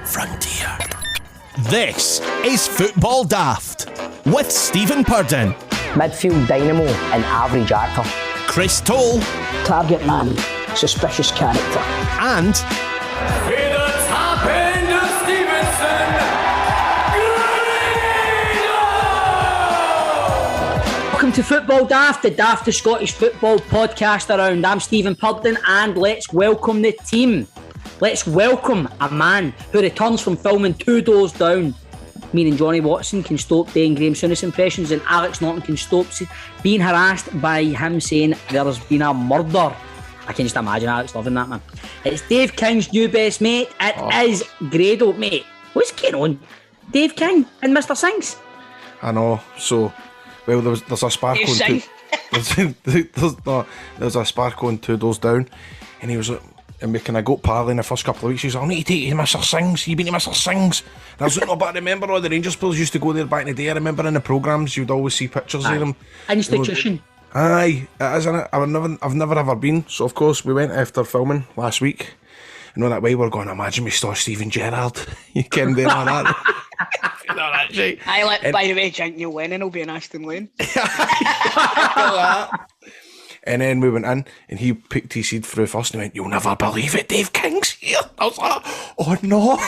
frontier. This is Football Daft with Stephen Purden, midfield dynamo and average actor, Chris Toll, target man, suspicious character, and With the top end of Stevenson, Welcome to Football Daft, the daftest Scottish football podcast around. I'm Stephen Purden and let's welcome the team. Let's welcome a man who returns from filming Two Doors Down. Me and Johnny Watson can stop doing Graham Souness impressions, and Alex Norton can stop being harassed by him saying there's been a murder. I can just imagine Alex loving that, man. It's Dave King's new best mate. It is Grado, mate. What's going on? Dave King and Mr. Sings. I know. So, well, there's a spark on there's a spark on Two Doors Down, and he was like, and we kind of got pally in the first couple of weeks. He was like, I need to take you to Mr. Sings. You been to Mr. Sings? And I was like, no, but I remember all the Rangers players used to go there back in the day. I remember in the programmes you'd always see pictures of them. Institution. Aye, it is, innit? I've never ever been. So of course we went after filming last week. And on that way we're going, imagine we saw Steven Gerrard. You can do all that. You know that shit. By the way, Jink Neil Lennon will be in Aston Lane. And then we went in and he picked his seed through first and he went, you'll never believe it, Dave King's here. I was like, oh no.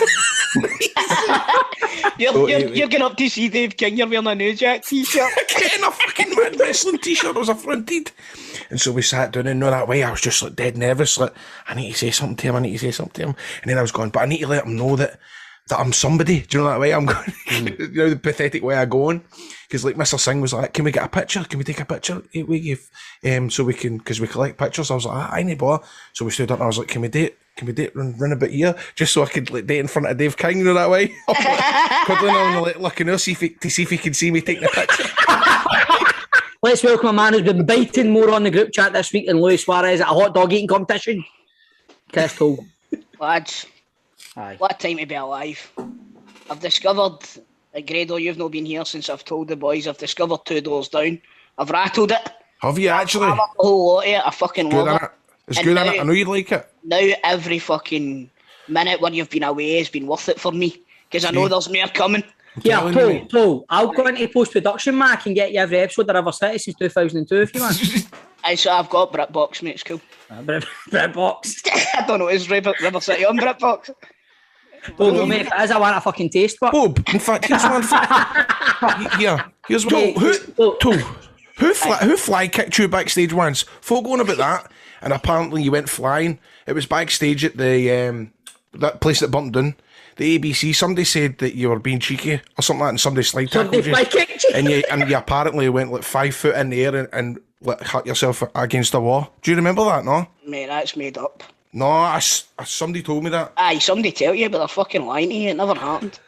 You're going up to see Dave King, you're wearing a New Jack t-shirt. Getting a fucking Mad Wrestling t-shirt, I was affronted. And so we sat down and that way I was just like dead nervous, like, I need to say something to him. And then I was going, but I need to let him know that I'm somebody. Do you know that way I'm going? You know, the pathetic way I go on? Because like Mr. Singh was like, can we get a picture? Can we take a picture? So we can, because we collect pictures. I was like, I need bother. So we stood up and I was like, can we date run a bit here? Just so I could like date in front of Dave King, you know that way? Cuddling on like, looking there, see if he can see me taking the picture. Let's welcome a man who's been biting more on the group chat this week than Luis Suarez at a hot dog eating competition. Chris Toll. Lads, what a time to be alive. I've discovered, Grado, you've not been here since I've told the boys, I've discovered Two Doors Down. I've rattled it. Have you actually? I love the whole lot of it. I fucking love it. It's good, innit? I know you'd like it. Now every fucking minute when you've been away has been worth it for me. Because I know there's more coming. Yeah, Paul, I'll go into post-production, Mac, and get you every episode that I've ever seen since 2002 if you want. So I've got BritBox, mate, it's cool. BritBox. I don't know, is River City on BritBox? Don't know, mate, if it is, I want a fucking taste, but... Bob, in fact, here's one here's what... Who fly kicked you backstage once? Folk on about that, and apparently you went flying. It was backstage at the that place that burnt down, the ABC. Somebody said that you were being cheeky or something like that, and somebody slide tackled you. And you apparently went like 5 foot in the air and like hurt yourself against a wall. Do you remember that, no? Mate, that's made up. No, somebody told me that. Aye, somebody tell you, but they're fucking lying to you. It never happened.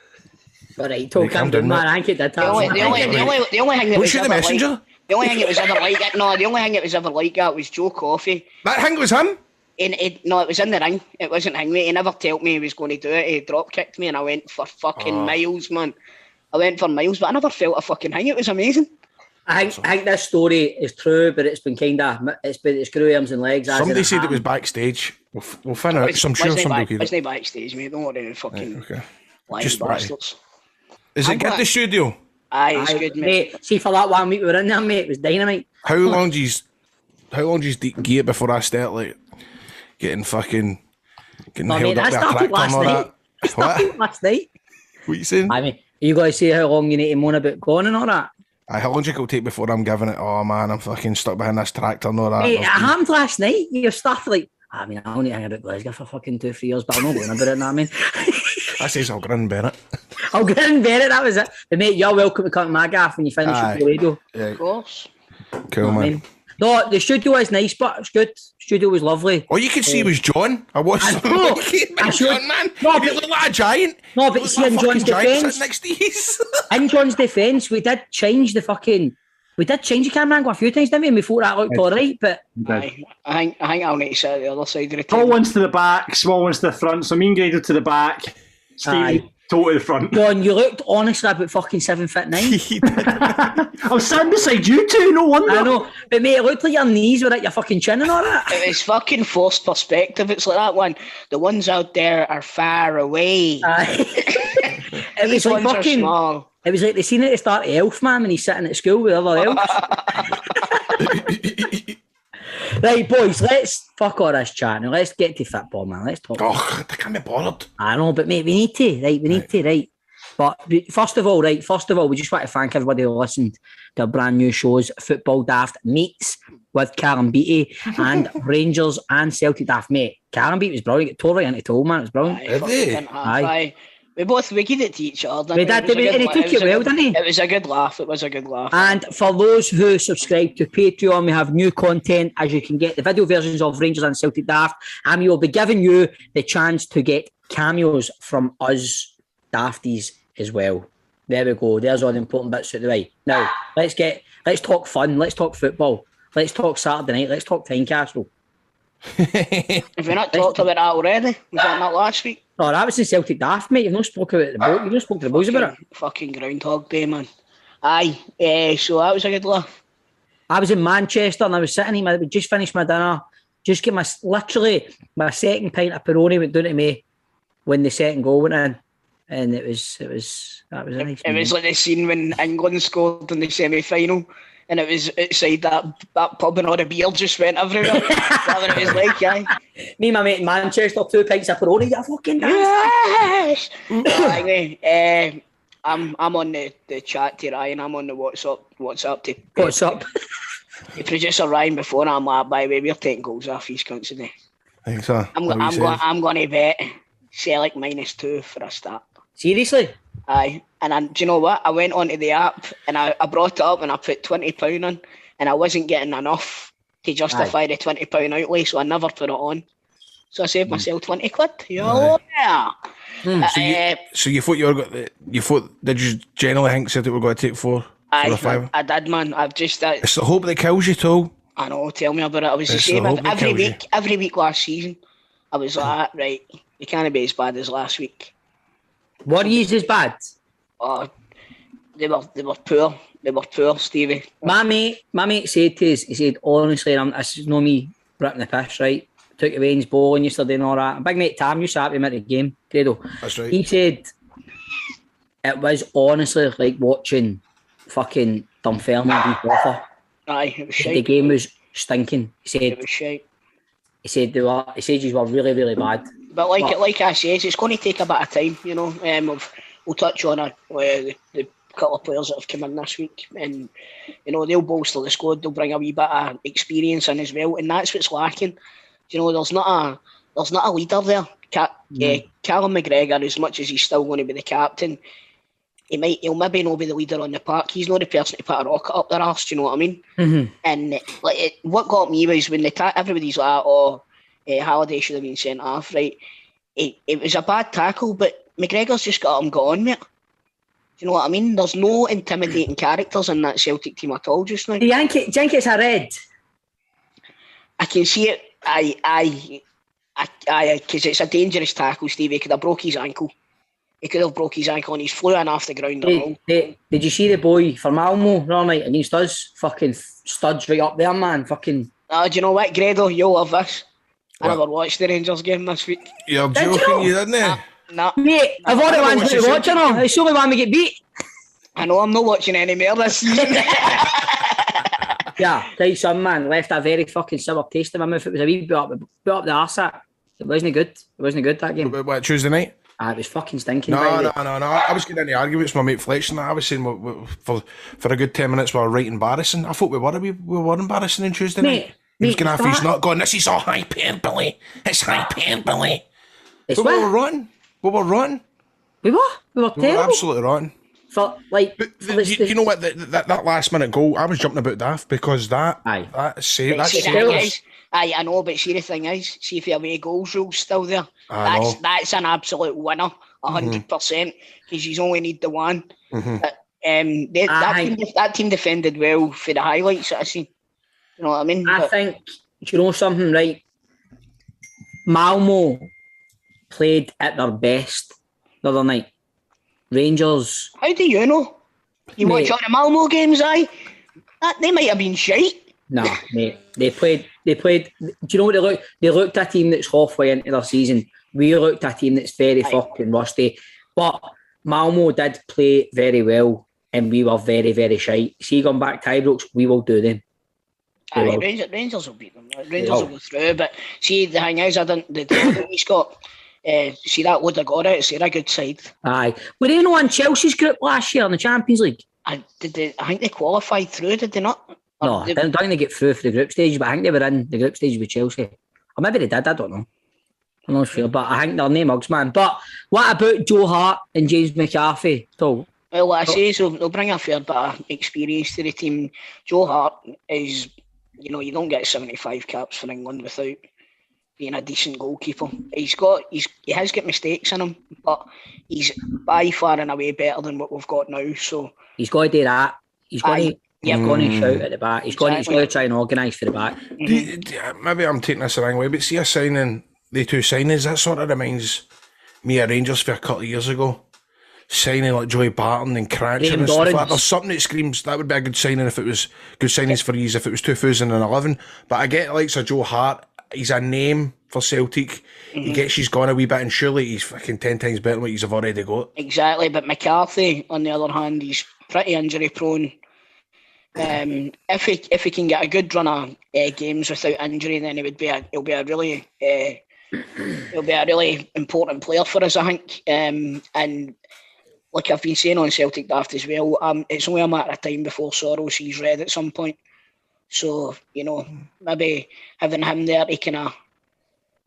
Alright, Toll, calm down, man. I ain't that the only thing that was ever messenger? Like... The only thing it was ever like it. No, the only thing it was ever like that was Joe Coffey. That thing was him? No, it was in the ring. It wasn't him, mate. He never told me he was going to do it. He drop kicked me and I went for fucking miles, man. I went for miles, but I never felt a fucking thing. It was amazing. I think this story is true, but it's been kind of it's screw arms and legs. Somebody said it was backstage. We'll find out. I'm sure somebody could. It's not backstage, mate. Don't worry, fucking lying bastards. Is it good, the studio? Aye, it's good, mate. See, for that 1 week we were in there, mate, it was dynamite. How long do you gear before I start like getting held up with a tractor and all that? What? Last night. What you saying? I mean, are you going to say how long you need to moan about going and all that? How long do you go take before I'm giving it? Oh man, I'm fucking stuck behind this tractor and all that. Mate, it happened last night. You're stuff like, I mean, I only hang about Glasgow for fucking 2-3 years, but I'm not going about it, I mean. I says I'll grin and bear it. I'll grin and bear it, that was it. But mate, you're welcome to come to my gaff when you finish with the radio. Yeah. Of course. Cool, man. I mean? No, the studio is nice, but it's good. The studio was lovely. All you could see was John. I watched John, man. No, he looked like a giant. No, but see, in John's defence, next to his. In John's defence, we did change the camera angle a few times, didn't we? And we thought that looked alright, but I think I'll need to sit at the other side of the table. Tall ones to the back, small ones to the front. So me and Grado to the back, Stevie toe to the front. John, you looked honestly about fucking 7'9". I was sitting beside you two, no wonder. I know, but mate, it looked like your knees were at your fucking chin and all that. It was fucking forced perspective. It's like that one. The ones out there are far away. It was These like ones are fucking. small. It was like they seen it at the start of Elf Man when he's sitting at school with other elves. Right, boys, let's fuck all this chat now. Let's get to football, man. Let's talk. Oh, I can't be bothered. I know, but mate, we need to, right? We need to, right? But first of all, we just want to thank everybody who listened to our brand new shows, Football Daft Meets with Callum Beattie and Rangers and Celtic Daft. Mate, Callum Beattie was brilliant. It tore right into toe, man. It was brilliant. Aye. We both we gave it to each other. We did, and he took it well, didn't he? It was a good laugh. It was a good laugh. And for those who subscribe to Patreon, we have new content, as you can get the video versions of Rangers and Celtic Daft, and we will be giving you the chance to get cameos from us Dafties as well. There we go. There's all the important bits out the way. Now, let's talk fun. Let's talk football. Let's talk Saturday night. Let's talk Tynecastle. Have we not talked about that already? Was that not last week? No, that was in Celtic Daft, mate. You've not spoken about the boat. You've not spoken to the boys about it. Fucking Groundhog Day, man. Aye. So that was a good laugh. I was in Manchester and I was sitting here. I just finished my dinner. Just get my second pint of Peroni went down to me when the second goal went in, and that was a nice. It was like the scene when England scored in the semi-final. And it was outside that pub and all the beer just went everywhere. That's what it was like, aye. Me and my mate in Manchester, 2 pints of Peroni, you fucking dance. Yes! Anyway, I'm on the chat to Ryan, I'm on the WhatsApp to... What's up? The producer Ryan before, I'm like, by the way, we're taking goals off these cunts today. I think so. I'm going to bet Celtic -2 for a start. Seriously? Aye. And do you know what? I went onto the app and I brought it up and I put £20 in and I wasn't getting enough to justify the £20 outlay, so I never put it on. So I saved myself 20 quid. Yeah. So you thought did you generally think Celtic were going to take four? I did, man. It's the hope that kills you, too. I know, tell me about it. I was the same every week last season. I was like, right, you can't be as bad as last week. What is as bad? Oh, they were poor. They were poor, Stevie. My mate said to us, he said, honestly, this is not me ripping the piss, right? Took away his bowling yesterday and all that. Big mate Tam, you sat with him at the game, Credo. That's right. He said it was honestly like watching fucking Dunfermline v Coffer. Aye, it was shite. The game was stinking. He said it was shite. He said you were really, really bad. But like I said, it's going to take a bit of time, you know. We'll touch on the couple of players that have come in this week, and you know they'll bolster the squad. They'll bring a wee bit of experience in as well, and that's what's lacking. You know, there's not a leader there. Callum McGregor, as much as he's still going to be the captain, he'll maybe not be the leader on the park. He's not the person to put a rocket up their arse. Do you know what I mean? Mm-hmm. And what got me was when everybody's like, Halliday should have been sent off, right? It was a bad tackle, but McGregor's just got him going, mate. Do you know what I mean? There's no intimidating characters in that Celtic team at all just now. Do you think it's a red? I can see it. Because it's a dangerous tackle, Steve. He could have broke his ankle. He could have broke his ankle and he's flew in off the ground. Did you see the boy for Malmo the other night against us? Fucking studs right up there, man. Fucking. Do you know what, Grado? You'll love this. I never watched the Rangers game this week. You're joking, you didn't? Nah. Mate, I've already wanted to watch it now. It's the only one we get beat. I know, I'm not watching any more this season. Yeah, tell you something, man. Left a very fucking sour taste in my mouth. It was a wee bit up the arse. It wasn't good. It wasn't good, that game. What, Tuesday night? It was fucking stinking. No. I was getting into arguments with my mate Fletch and I was saying for a good 10 minutes we were right embarrassing. I thought we were embarrassing on Tuesday night. He was going to have his nut going, this is all hyperbole. It's hyperbole. It's but we were rotten. We were rotten. We were terrible. We were absolutely rotten. You know what? That last minute goal, I was jumping about daft because that saved. Aye, I know, but see the thing is, see if the away goals rule's still there, that's an absolute winner, 100%, because you only need the one. Mm-hmm. But, that team defended well for the highlights that I seen. You know what I mean? I think, you know something, right? Malmo played at their best the other night. Rangers. How do you know? You Mate. watch all the Malmo games, aye? They might have been shite. Nah, mate. They played. Do you know what they looked? They looked at a team that's halfway into their season. We looked at a team that's very fucking rusty. But Malmo did play very well, and we were very, very shite. See, going back to Ibrox, we will do them. Aye, Rangers will beat them. Rangers will go through. But see, the thing is, the draw that he's got. See that would have got it. They're a good side. Aye. Were they not in Chelsea's group last year in the Champions League? I think they qualified through, did they not? No, I don't think they get through for the group stage, but I think they were in the group stage with Chelsea. Or maybe they did, I don't know. I'm not sure, but I think they're no mugs, man. But what about Joe Hart and James McCarthy? So, well, what I say is they'll bring a fair bit of experience to the team. Joe Hart is, you don't get 75 caps for England without being a decent goalkeeper. He has got mistakes in him, but he's by far and away better than what we've got now. So he's got to do that. He's got to shout at the back. He's got to try and organise for the back. Maybe I'm taking this the wrong way, but see a signing, the two signings, that sort of reminds me of Rangers for a couple of years ago. Signing like Joey Barton and Cratchit and stuff like that. There's something that screams that would be a good signing if it was good signings for years if it was 2011. But I get like Sir Joe Hart, he's a name for Celtic. He gets she's gone a wee bit, and surely he's fucking 10 times better than what he's already got. Exactly, but McCarthy, on the other hand, he's pretty injury prone. If he can get a good run of games without injury, then he'll be a really important player for us, I think. And like I've been saying on Celtic Daft as well, it's only a matter of time before Soros sees red at some point. So, maybe having him there, he can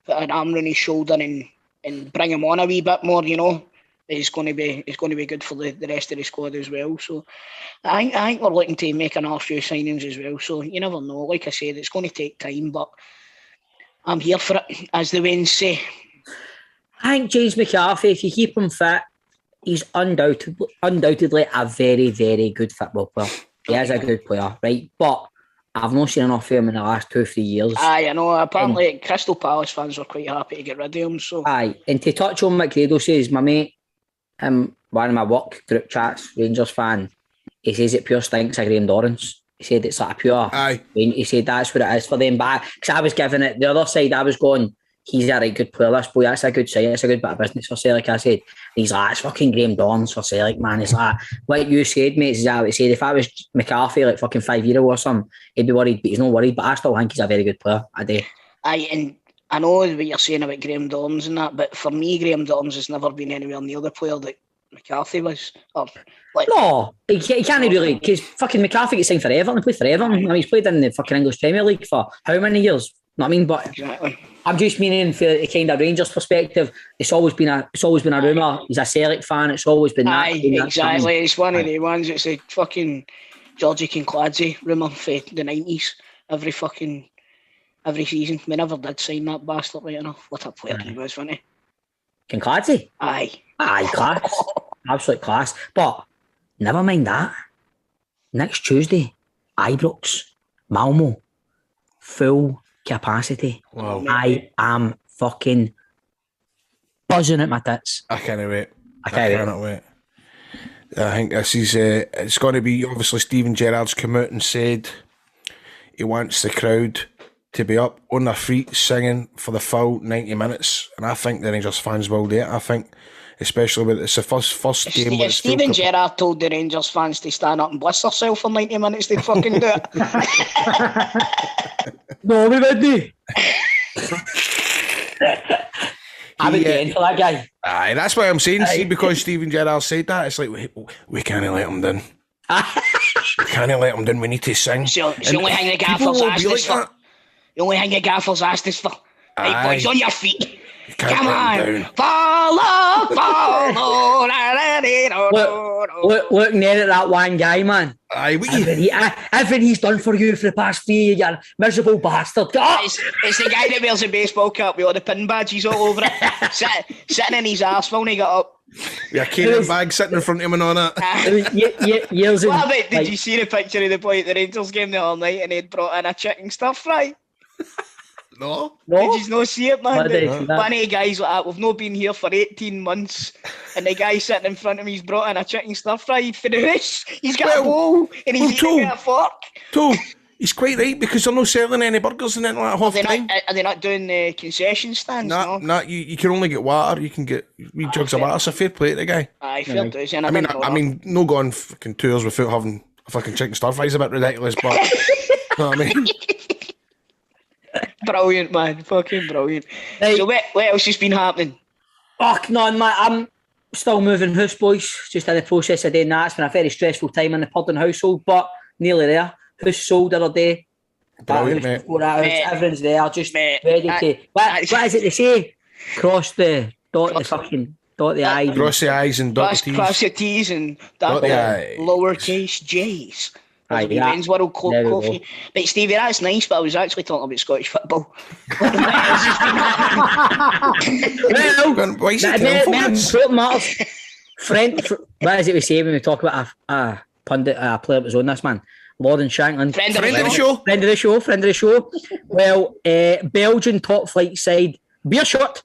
put an arm on his shoulder and bring him on a wee bit more, is going to be good for the rest of the squad as well. So I think we're looking to make another few signings as well. So you never know. Like I said, it's going to take time, but I'm here for it, as the Waynes say. I think James McCarthy, if you keep him fit, he's undoubtedly a very, very good football player. He is a good player, right? But I've not seen enough of him in the last 2-3 years. Aye, I know. Apparently, Crystal Palace fans were quite happy to get rid of him. So aye, and to touch on what Grado says, my mate, one of my work group chats, Rangers fan, he says it pure stinks of Graham Dorrans. He said it's like a pure. Aye. He said that's what it is for them. But because I was giving it the other side, I was going, he's a right good player. This boy, that's a good sign. It's a good bit of business for Celtic. I said, and he's like, it's fucking Graham Dorrans for Celtic, man. It's like what you said, mate. Is I would say if I was McCarthy like fucking 5 years ago or something, he'd be worried, but he's not worried. But I still think he's a very good player. I do. Aye, and I know what you're saying about Graham Dorrans and that, but for me, Graham Dorrans has never been anywhere near the player that McCarthy was. No, he can't really, because fucking McCarthy gets signed for Everton. He played for Everton. I mean, he's played in the fucking English Premier League for how many years? Know what I mean? But exactly. I'm just meaning for the kind of Rangers perspective, it's always been a rumour. He's a Celtic fan. It's always been that. Aye, exactly. It's one of the ones. It's a fucking Georgie Kincladze rumour for the 90s. Every season. We never did sign that bastard right enough. What a player he was, wasn't he? Kincladze? Aye, class. Absolute class. But never mind that. Next Tuesday, Ibrox, Malmo, full capacity. Wow. I am fucking buzzing at my tits. I can't wait. I can't wait. I think this is it's going to be, obviously Steven Gerrard's come out and said he wants the crowd to be up on their feet singing for the full 90 minutes, and I think the Rangers fans will do it. I think especially with it's the first game. If Steven Gerrard told the Rangers fans to stand up and bless themselves for 90 minutes, they'd fucking do it. No, we wouldn't. I would get into that guy. Aye, that's what I'm saying. See, because Steven Gerrard said that, it's like we can't let him down. We can't let him down. We need to sing. So the only thing the gaffer's asked us for. The only thing the gaffer's asked us for. Right, boys, on your feet. Come on, follow. Look near at that one guy, man. Aye, everything he's done for you for the past 3 years, you miserable bastard. It's the guy that wears a baseball cap with all the pin badges all over it, sitting in his arse when he got up. Yeah, carrying bag sitting in front of him and all that. Years what about, did you see the picture of the boy at the Rangers game the other night and he'd brought in a chicken stir fry? No. Did you not see it, man? No. Funny guys like that. We've not been here for 18 months and the guy sitting in front of me's brought in a chicken stir fry for the house. He's got a bowl and he's eating with a fork. He's quite right because they're not selling any burgers and anything like half time. Are they not doing the concession stands? Nah, you can only get water. You can get wee jugs of water. So fair play to the guy. Aye, fair play. I mean, no going fucking 2 hours without having a fucking chicken stir fry is a bit ridiculous, but you know what I mean? Brilliant, man. Fucking brilliant. Right. So what else has been happening? Fuck none, mate. I'm still moving house, boys. Just in the process of doing that. It's been a very stressful time in the Purdon household, but nearly there. House sold the other day. Brilliant, mate. Everyone's there, just ready to... What is it they say? Cross the... Dot the I's. Cross the I's and dot the T's. Cross the T's and dot the lowercase J's. Men's World Coffee. But Stevie, that's nice, but I was actually talking about Scottish football. Well, friend, what is it we say when we talk about a pundit, a player that was on this, man? Lauren Shanklin. Friend of the show. Well, Belgian top flight side, Beerschot,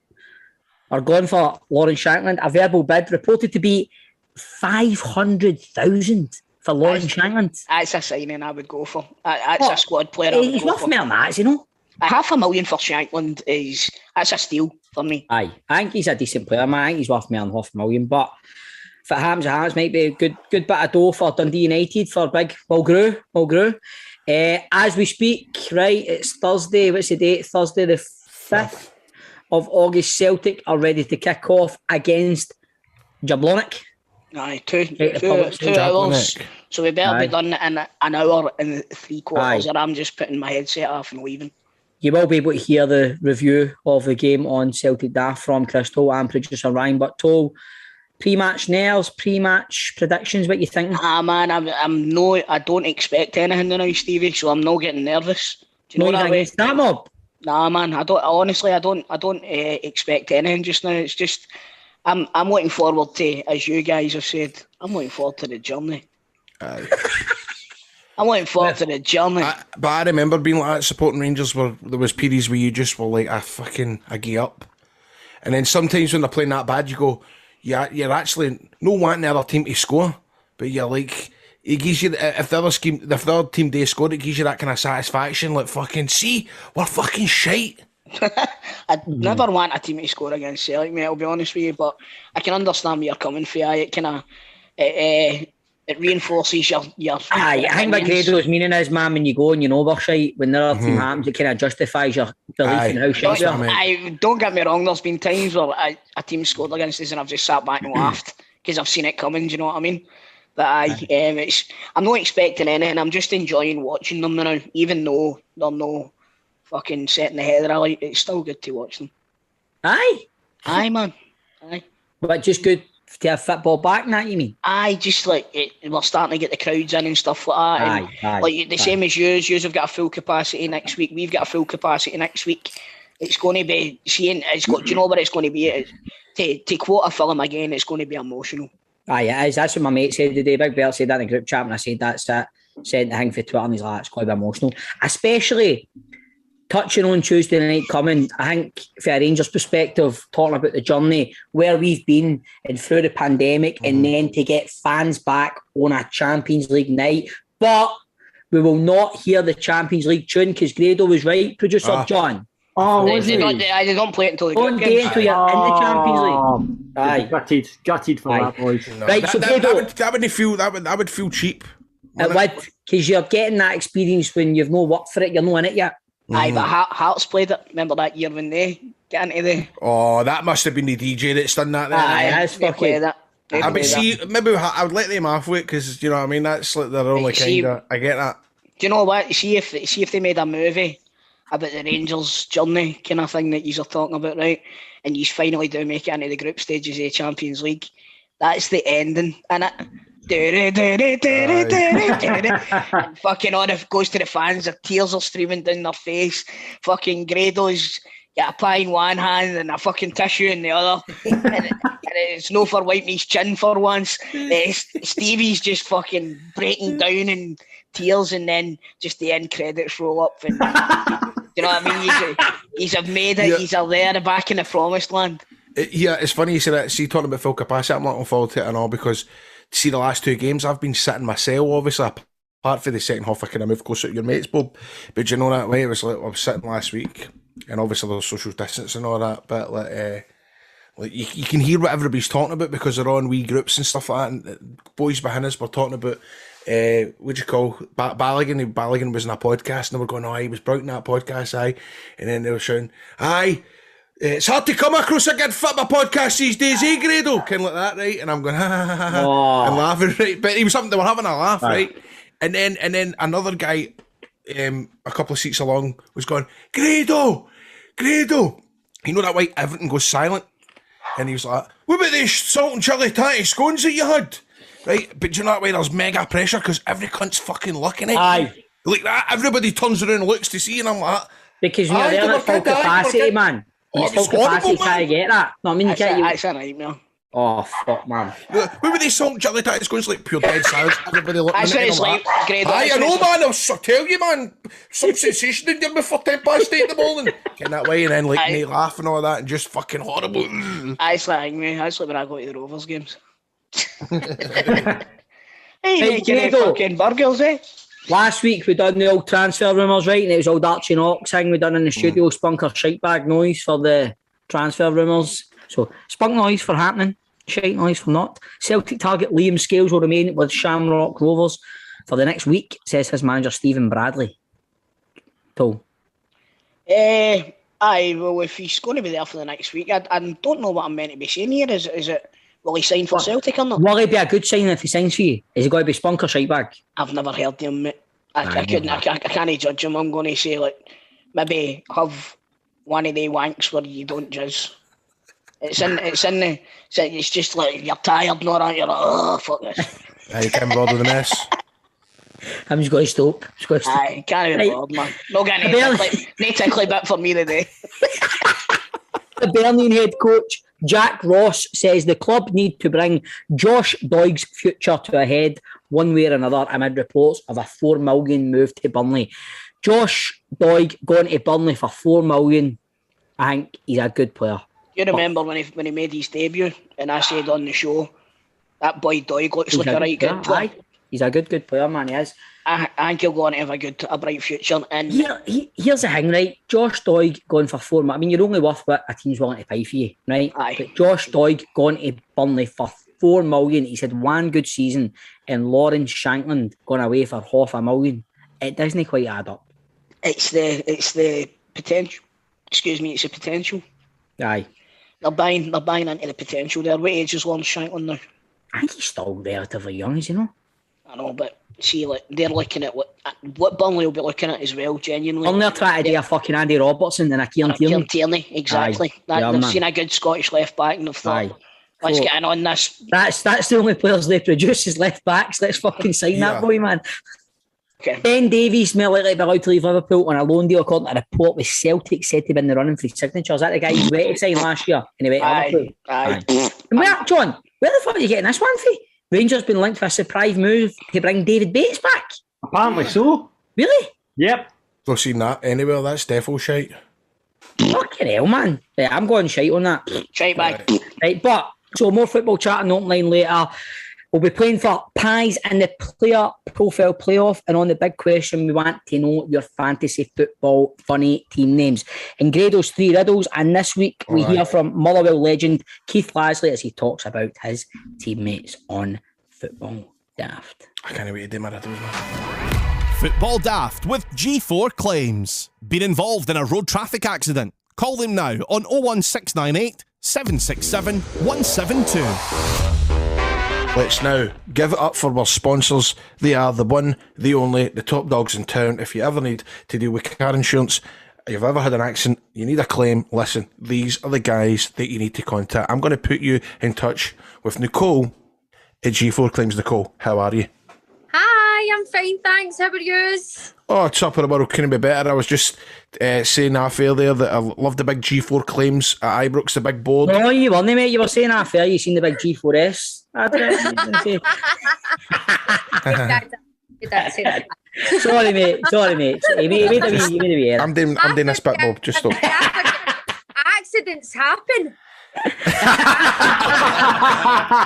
are going for Lauren Shanklin. A verbal bid reported to be 500,000 for Lauren Shanklin. That's a signing I would go for. That's a squad player. He's worth more than that, you know. $500,000 for Shanklin that's a steal for me. Aye, I think he's a decent player, man. I think he's worth more than $500,000, but if it happens, it happens. Might be a good bit of dough for Dundee United for big Mulgrew. As we speak, right, it's Thursday. What's the date? Thursday the 5th of August. Celtic are ready to kick off against Jablonec. Aye, two hours. So we better be done in an hour and 3/4, or I'm just putting my headset off and leaving. You will be able to hear the review of the game on Celtic Daft from Chris Toll and producer Ryan. But Toll, pre-match nerves, pre-match predictions, what you think? Man, I don't expect anything now, Stevie, so I'm not getting nervous. Do you know that way? That mob? Nah, man, I don't expect anything just now. It's just I'm looking forward to, as you guys have said, I'm looking forward to the journey. Aye. I'm looking forward to the journey. But I remember being like that supporting Rangers where there was periods where you just were like, I give up. And then sometimes when they're playing that bad, you go, you're actually not wanting the other team to score, but you're like, it gives you, if the other team they score, it gives you that kind of satisfaction, like fucking, see, we're fucking shite. I'd never want a team to score against Celtic, mate, I'll be honest with you, but I can understand where you're coming from. It kind of, it reinforces your I think what Grado's meaning is, man, when you go and you know we're shite, when the other team happens, it kind of justifies your belief in how shite you are. Don't get me wrong, there's been times where a team scored against us and I've just sat back and laughed because I've seen it coming, do you know what I mean? But I'm not expecting anything, I'm just enjoying watching them now, even though they're no fucking setting the header alight, it's still good to watch them. Aye, man. Aye. But just good to have football back, that you mean? Aye, just like we're starting to get the crowds in and stuff like that. Aye, like the same as yours have got a full capacity next week. We've got a full capacity next week. It's going to be do you know what it's going to be? To quote a film again, it's going to be emotional. Aye, it is. That's what my mate said today. Big Bert said that in the group chat, and I said that's it. Sent the thing for Twitter, and he's like, it's quite emotional, especially touching on Tuesday night coming. I think from a Rangers perspective, talking about the journey where we've been and through the pandemic, and then to get fans back on a Champions League night. But we will not hear the Champions League tune because Grado was right, producer John. They don't play it until don't get until you're in the Champions League. Aye, gutted for that, boys. No, right, so that would feel cheap. It would, because you're getting that experience when you've no worked for it. You're not in it yet. Aye, but Hearts played it. Remember that year when they get into the... Oh, that must have been the DJ that's done that then. Aye, that's fucking... But see, maybe I would let them off with it because, you know what I mean, that's like their only kind of... I get that. Do you know what? See if they made a movie about the Rangers' journey kind of thing that you're talking about, right? And you finally do make it into the group stages of the Champions League. That's the ending, innit? And fucking on it goes to the fans, their tears are streaming down their face. Fucking Grado's got a pie in one hand and a fucking tissue in the other. and it's no for wiping his chin for once. Stevie's just fucking breaking down in tears, and then just the end credits roll up. And you know what I mean? He's have made it. He's there, back in the promised land. Yeah, it's funny you say that. See, talking about full capacity, I'm not looking forward to it and all because see the last 2 games I've been sitting myself, obviously. Apart from the second half, I kind of moved closer to your mates, Bob. But you know that way, it was like I was sitting last week, and obviously there's social distance and all that. But like you can hear what everybody's talking about because they're on wee groups and stuff like that. And boys behind us were talking about what do you call Balogun? Balogun was in a podcast, and they were going, "Oh, he was broken that podcast, aye." And then they were shouting, "Aye, it's hard to come across a good football podcast these days, eh, Grado?" Kind of like that, right? And I'm going, ha ha ha ha, and laughing, right? But he was something they were having a laugh, right? And then another guy, a couple of seats along, was going, Grado. You know that way everything goes silent? And he was like, what about these salt and chilli tatty scones that you had? Right? But do you know that way there's mega pressure because every cunt's fucking looking at you. Aye. Like that, everybody turns around and looks to see, and I'm like, because you're there at full capacity, man. It's full capacity, try to get that. No, I mean, you can't. That's a nightmare. Oh, fuck, man. What were they salt and chilli tatty scones like pure dead silence? Everybody looking That's at what it. it's like, Grado. Aye, I know, man. I'll tell you, man. Some sensation in there before 8:10 in the morning. Getting that way, and then like me laughing and all that, and just fucking horrible. That's like me. That's like when I go to the Rovers games. Hey, making any fucking burgers, eh? Last week we done the old transfer rumours, right? And it was old Archie Knox thing we done in the studio, spunk our shite bag noise for the transfer rumours. So spunk noise for happening, shite noise for not. Celtic target Liam Scales will remain with Shamrock Rovers for the next week, says his manager Stephen Bradley. Paul. Aye, well, if he's going to be there for the next week, I don't know what I'm meant to be saying here. Is it, will he sign for Celtic or not? Will he be a good signing if he signs for you? Is he going to be spunk or shite bag? I've never heard him, mate. I can't judge him. I'm going to say, like, maybe have one of the wanks where you don't jizz. It's just like you're tired, not that. You're like, oh, fuck this. You can't bother the mess. I'm just going to stop. Aye, can't be bothered, man. No getting any tickly bit for me today. The Birmingham head coach Jack Ross says the club need to bring Josh Doig's future to a head one way or another amid reports of a $4 million move to Burnley. Josh Doig going to Burnley for $4 million. I think he's a good player. You remember when he made his debut and I said on the show that boy Doig looks like a right good player. He's a good player, man, he is. I think he'll go on to have a bright future. And here's the thing, right? Josh Doig going for $4 million. I mean, you're only worth what a team's willing to pay for you, right? Aye. But Josh Doig going to Burnley for $4 million. He's had one good season, and Lawrence Shankland going away for $500,000. It doesn't quite add up. It's the potential. Excuse me, it's the potential. Aye. They're buying into the potential there. What age is Lawrence Shankland now? I think he's still relatively young, is he not? I know, but see, like they're looking at what Burnley will be looking at as well. Genuinely, Burnley are trying to do a fucking Andy Robertson and a Kieran Tierney. Exactly. They've seen a good Scottish left back and they've thought, let's get in on this. That's the only players they produce is left backs. Let's fucking sign that boy, man. Okay. Ben Davies may likely be allowed to leave Liverpool on a loan deal, according to a report with Celtic said to be in the running for his signature. Is that the guy you went to sign last year? And he went to Liverpool? Aye. And John, where the fuck are you getting this one for? Rangers been linked for a surprise move to bring David Bates back. Apparently so. Really? Yep. Not seen that anywhere. That's defo shite. Fucking hell, man. Yeah, I'm going shite on that. Shite back. Right, but so more football chat and open line later. We'll be playing for pies in the player profile playoff, and on the big question, we want to know your fantasy football funny team names. And Grado's 3 riddles, and this week we hear from Motherwell legend Keith Lasley as he talks about his teammates on Football Daft. I can't wait to do my riddles now. Football Daft with G4 Claims. Been involved in a road traffic accident? Call them now on 01698 767 172. Let's now give it up for our sponsors. They are the one, the only, the top dogs in town. If you ever need to deal with car insurance, you've ever had an accident, you need a claim, listen, these are the guys that you need to contact. I'm going to put you in touch with Nicole at G4 Claims. Nicole, how are you? Hi, I'm fine, thanks. How are yous? Oh, top of the world, couldn't be better. I was just saying half there that I love the big G4 Claims at Ibrox, the big board. No, you weren't, mate. You were saying half there. You seen the big G4S. Sorry, mate. You made a wee error. I'm doing a spit, Bob. Just stop. Accidents happen.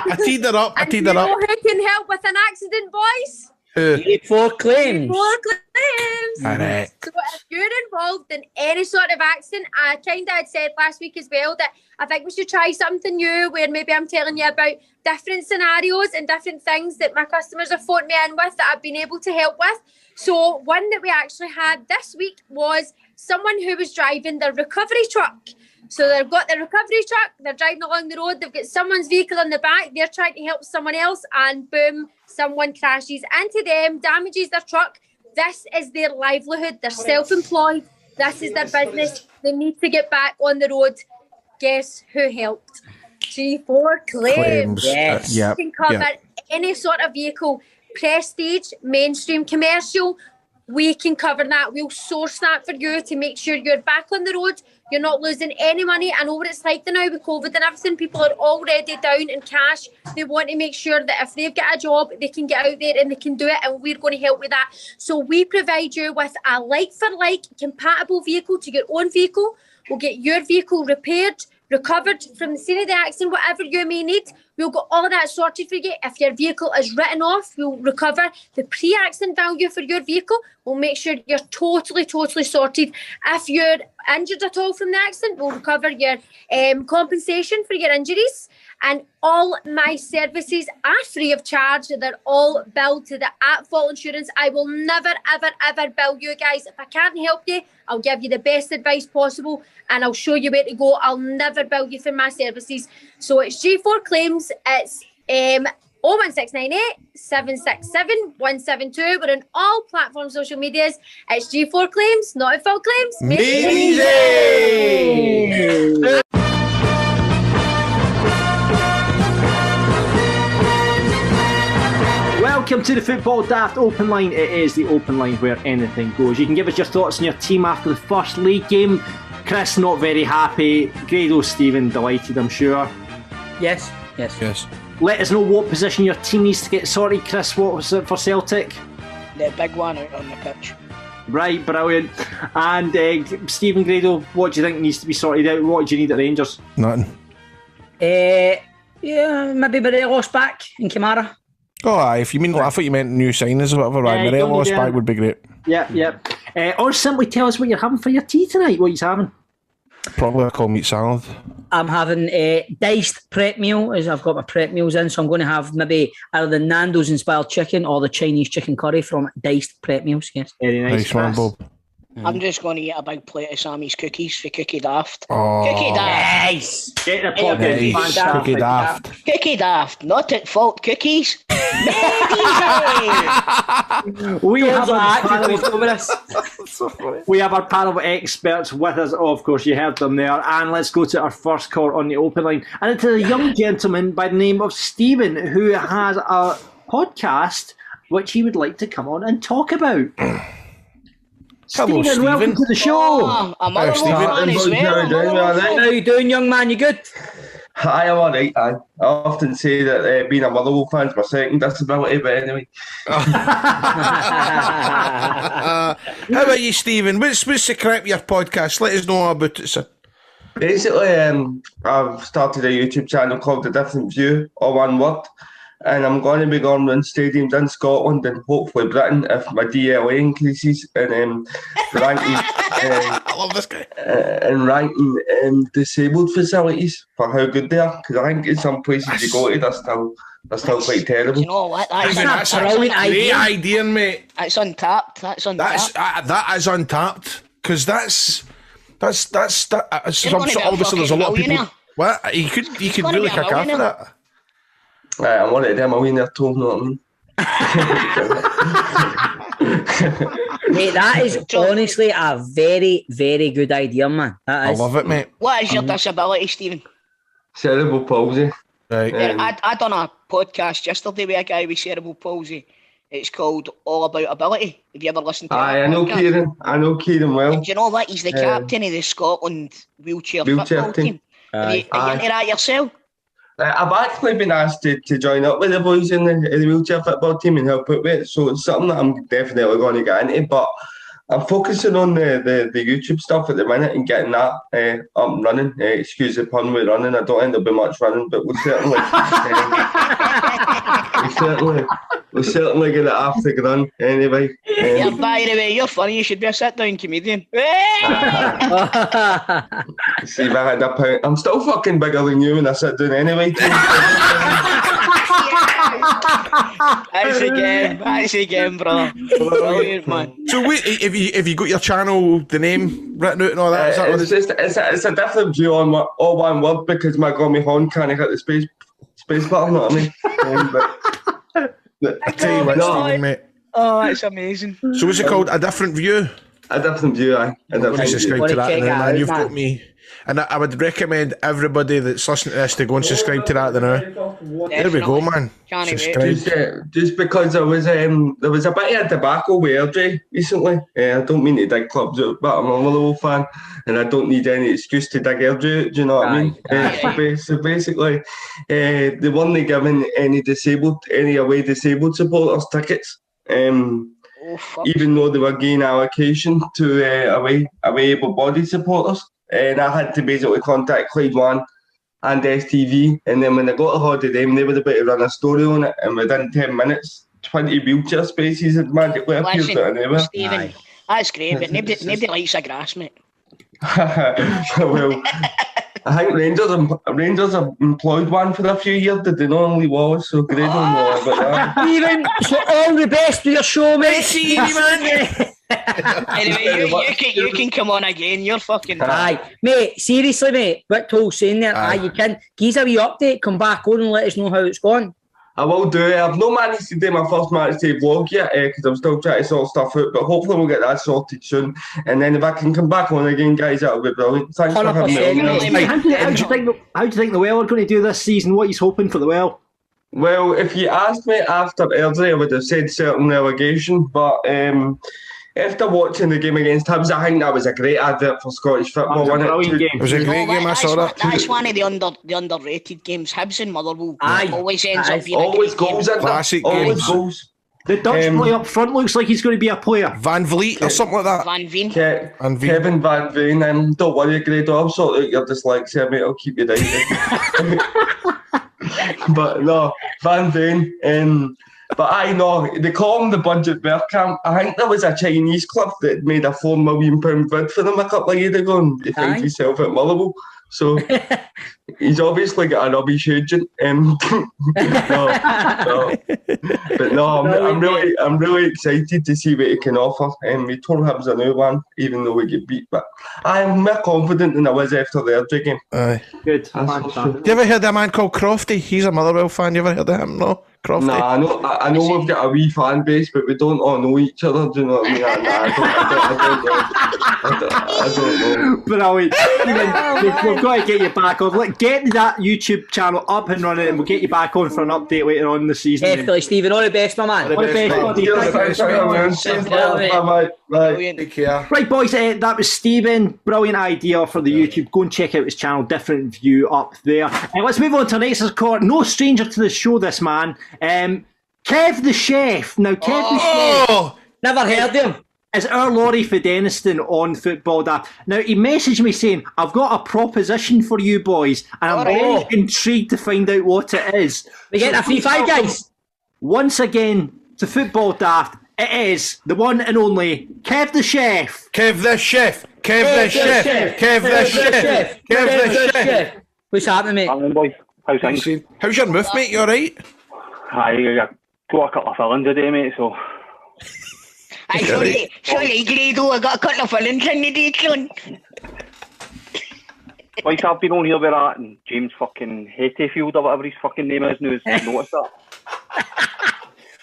I teed her up. And you know who can help with an accident, boys? G4 Claims. G4 Claims. Correct. So if you're involved in any sort of accident, I kind of had said last week as well that I think we should try something new where maybe I'm telling you about different scenarios and different things that my customers have phoned me in with that I've been able to help with. So one that we actually had this week was someone who was driving their recovery truck. So they've got their recovery truck, they're driving along the road, they've got someone's vehicle in the back, they're trying to help someone else, and boom, someone crashes into them, damages their truck. This is their livelihood. They're self-employed. This is their business. They need to get back on the road. Guess who helped? G4 Claims. Yes. You can cover any sort of vehicle, prestige, mainstream, commercial. We can cover that. We'll source that for you to make sure you're back on the road. You're not losing any money. I know what it's like now with COVID and everything. People are already down in cash. They want to make sure that if they've got a job, they can get out there and they can do it, and we're going to help with that. So we provide you with a like-for-like compatible vehicle to your own vehicle. We'll get your vehicle repaired, recovered from the scene of the accident, whatever you may need. We'll get all of that sorted for you. If your vehicle is written off, we'll recover the pre-accident value for your vehicle. We'll make sure you're totally sorted. If you're injured at all from the accident, we'll recover your compensation for your injuries. And all my services are free of charge. They're all billed to the at-fault insurance. I will never, ever bill you guys. If I can't help you, I'll give you the best advice possible and I'll show you where to go. I'll never bill you for my services. So it's G4 Claims. It's 01698 767 172. We're on all platform social medias. It's G4 Claims, not at fault claims. Make it easy. Welcome to the Football Daft Open Line. It is the open line where anything goes. You can give us your thoughts on your team after the first league game. Chris, not very happy. Grado, Stephen, delighted, I'm sure. Yes. Let us know what position your team needs to get sorted. Chris, what was it for Celtic? The big one out on the pitch. Right, brilliant. And Stephen, Grado, what do you think needs to be sorted out? What do you need at Rangers? Nothing. Yeah, maybe Morelos back in Kamara. Oh, aye, if you mean, I thought you meant new signings or whatever. Right, Morelos back would be great. Yeah. Or simply tell us what you're having for your tea tonight. What you're having? Probably a cold meat salad. I'm having a diced prep meal, as I've got my prep meals in, so I'm going to have maybe either the Nando's inspired chicken or the Chinese chicken curry from diced prep meals. Yes. Very nice, man, Bob. I'm just going to eat a big plate of Sammy's cookies for Cookie Daft. Oh, Cookie Daft. Nice. Get the pocket. Nice. Cookie Daft. Cookie Daft. Not at fault cookies. We have our panel of experts with us. Of course, you heard them there. And let's go to our first call on the open line. And it's a young gentleman by the name of Stephen, who has a podcast which he would like to come on and talk about. Hello, Stephen, welcome to the show. Oh, I'm a fan as well. How you doing, young man? You good? Hi, I'm alright. I often say that being a Motherwell fan's my second disability, but anyway. How about you, Stephen? What's the crack with your podcast? Let us know about it, sir. Basically, I've started a YouTube channel called The Different View, all one word, and I'm going to be going around stadiums in Scotland and hopefully Britain if my DLA increases and ranking. I love this guy. And ranking disabled facilities for how good they are, because I think in some places you go to, they're still quite terrible. You know what? That's a great idea, mate. It's untapped. That is untapped because that's obviously there's a lot of people. What you could really kick after that. I wanted to do a millionaire tour, know what I mean? Mate, that is honestly a very, very good idea, man. I love it, mate. What is your disability, Stephen? Cerebral palsy. Right. I done a podcast yesterday with a guy with cerebral palsy. It's called All About Ability. Have you ever listened to it? I know Kieran. I know Kieran well. And do you know what? He's the captain of the Scotland wheelchair football team. Are you into that yourself? I've actually been asked to join up with the boys in the wheelchair football team and help out with it, so it's something that I'm definitely going to get into, but I'm focusing on the YouTube stuff at the minute and getting that up and running. Excuse the pun with running. I don't end up with much running, but we'll certainly get it after the run anyway. Yeah, by the way, you're funny. You should be a sit-down comedian. See if I had a pound. I'm still fucking bigger than you when I sit down anyway. That's again, brother. Brilliant, man. So wait, if you got your channel, the name written out and all that, is that what it's a different view on all one word because my gummy horn can't hit the space button, you know what I mean? I tell you what, Stephen, mate. Oh, that's amazing. So what's it called? A different view? A different view, aye. Subscribe to that, check now, it man. You've out, got me. And I would recommend everybody that's listening to this to go and subscribe to that now. There we go, man. Subscribe. Just because there was a bit of tobacco with Airdrie recently. I don't mean to dig clubs out, but I'm a Motherwell fan, and I don't need any excuse to dig Airdrie out. Do you know what I mean? So basically, they weren't giving any away disabled supporters tickets. Even though they were getting allocation to away able-bodied supporters. And I had to basically contact Clyde One and STV, and then when I got a hold of them, they were about to run a story on it, and within 10 minutes, 20 wheelchair spaces had magically appeared out of nowhere. Stephen, that's great, but nobody likes a grass, mate. Well, I think Rangers have employed one for a few years, did they not only was, so great on more about that. Stephen, so all the best for your show, mate. See you, man. Anyway, you can come on again. You're fucking. Aye, mate. Seriously, mate. What Toll's saying there. Aye, you can. Give us a wee update. Come back on and let us know how it's gone. I will do it. I've not managed to do my first match day vlog yet because I'm still trying to sort stuff out. But hopefully we'll get that sorted soon. And then if I can come back on again, guys, that'll be brilliant. Thanks for having me. How do you think the Well are going to do this season? What are you hoping for the Well? Well, if you asked me after Airdrie, I would have said certain relegation. But after watching the game against Hibs, I think that was a great advert for Scottish football. It was a great game, I saw that. That's one of the underrated games. Hibs and Motherwell always ends up being always goals in classic always games. Goals. The Dutch boy up front looks like he's going to be a player. Van Vliet or something like that. Van Veen. Kevin Van Veen. Don't worry, Grado, I'll sort out your dyslexia, mate. I'll keep you down. But no, Van Veen. But I know, they call him the Budget Bergkamp. I think there was a Chinese club that made a £4 million bid for him a couple of years ago and he found himself at Motherwell. So he's obviously got a rubbish agent. But no, I'm really excited to see what he can offer. We told Hibs a new one, even though we get beat. But I'm more confident than I was after the Airdrie game. Aye. Good. You ever heard of a man called Crofty? He's a Motherwell fan. You ever heard of him? No? Crofty? Nah, I know we've got a wee fan base, but we don't all know each other. Do you know what I mean? I don't know. Brilliant. We've got to get you back on. Get that YouTube channel up and running, and we'll get you back on for an update later on in the season. Definitely, Stephen. All the best, my man. All the best, buddy. Bye. Take care. Right, boys, that was Stephen. Brilliant idea for the YouTube. Go and check out his channel, Different View up there. Let's move on to our next court. No stranger to the show, this man. Kev the Chef. Now, Kev the Chef. Never heard of him. Is our Laurie Fedeniston on Football Daft. Now, he messaged me saying, I've got a proposition for you boys, and I'm very intrigued to find out what it is. We get a free five, guys. Once again, to Football Daft, it is the one and only Kev the Chef. Kev the Chef. Kev the Chef. Kev the Chef. Kev the Chef. What's happening, mate? Morning, boys. How's things? How's your mouth, mate? You alright? I got a couple of fillings today, mate, so... Sorry, Grado, I got a couple of fillings in the day, son. Like, I've been on here with that, and James fucking Hettyfield or whatever his fucking name is now, has noticed that.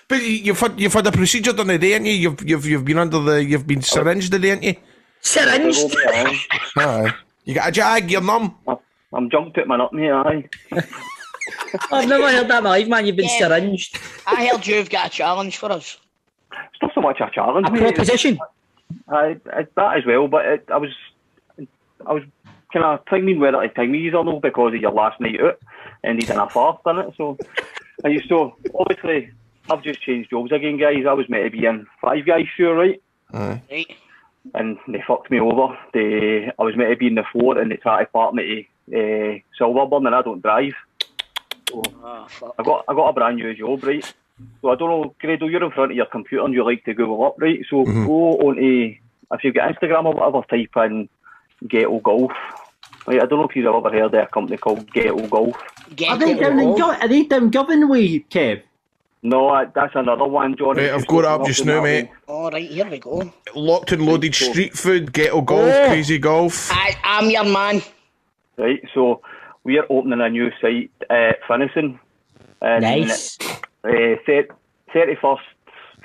But you've had a procedure done today, ain't you? You've been syringed today, ain't you? Syringed? Aye. You got a jag, you're numb. I'm jumped at my nut, mate, aye. I've never heard that in my life, man. You've been syringed. I heard you've got a challenge for us. It's not so much a challenge, a proposition. That as well, but I was kind of timing whether to time these or no because of your last night out, and he's in a fart, didn't it? So I used to, obviously, I've just changed jobs again, guys. I was meant to be in Five Guys, sure, right? Right. and they fucked me over. I was meant to be in the 4 and they tried to part me to Silverburn, and I don't drive. So I got a brand new job, right? So I don't know, Grado, you're in front of your computer and you like to Google up, right? So go onto, if you've got Instagram or whatever, type in Ghetto Golf. Right, I don't know if you've ever heard of a company called Ghetto Golf. Are they down Govan way, Kev? No, that's another one, John. Right, I've got it up just now, mate. All right, here we go. Locked and loaded street food, Ghetto Golf, Crazy Golf. I'm your man. Right, so we're opening a new site at Finison. Nice. 30th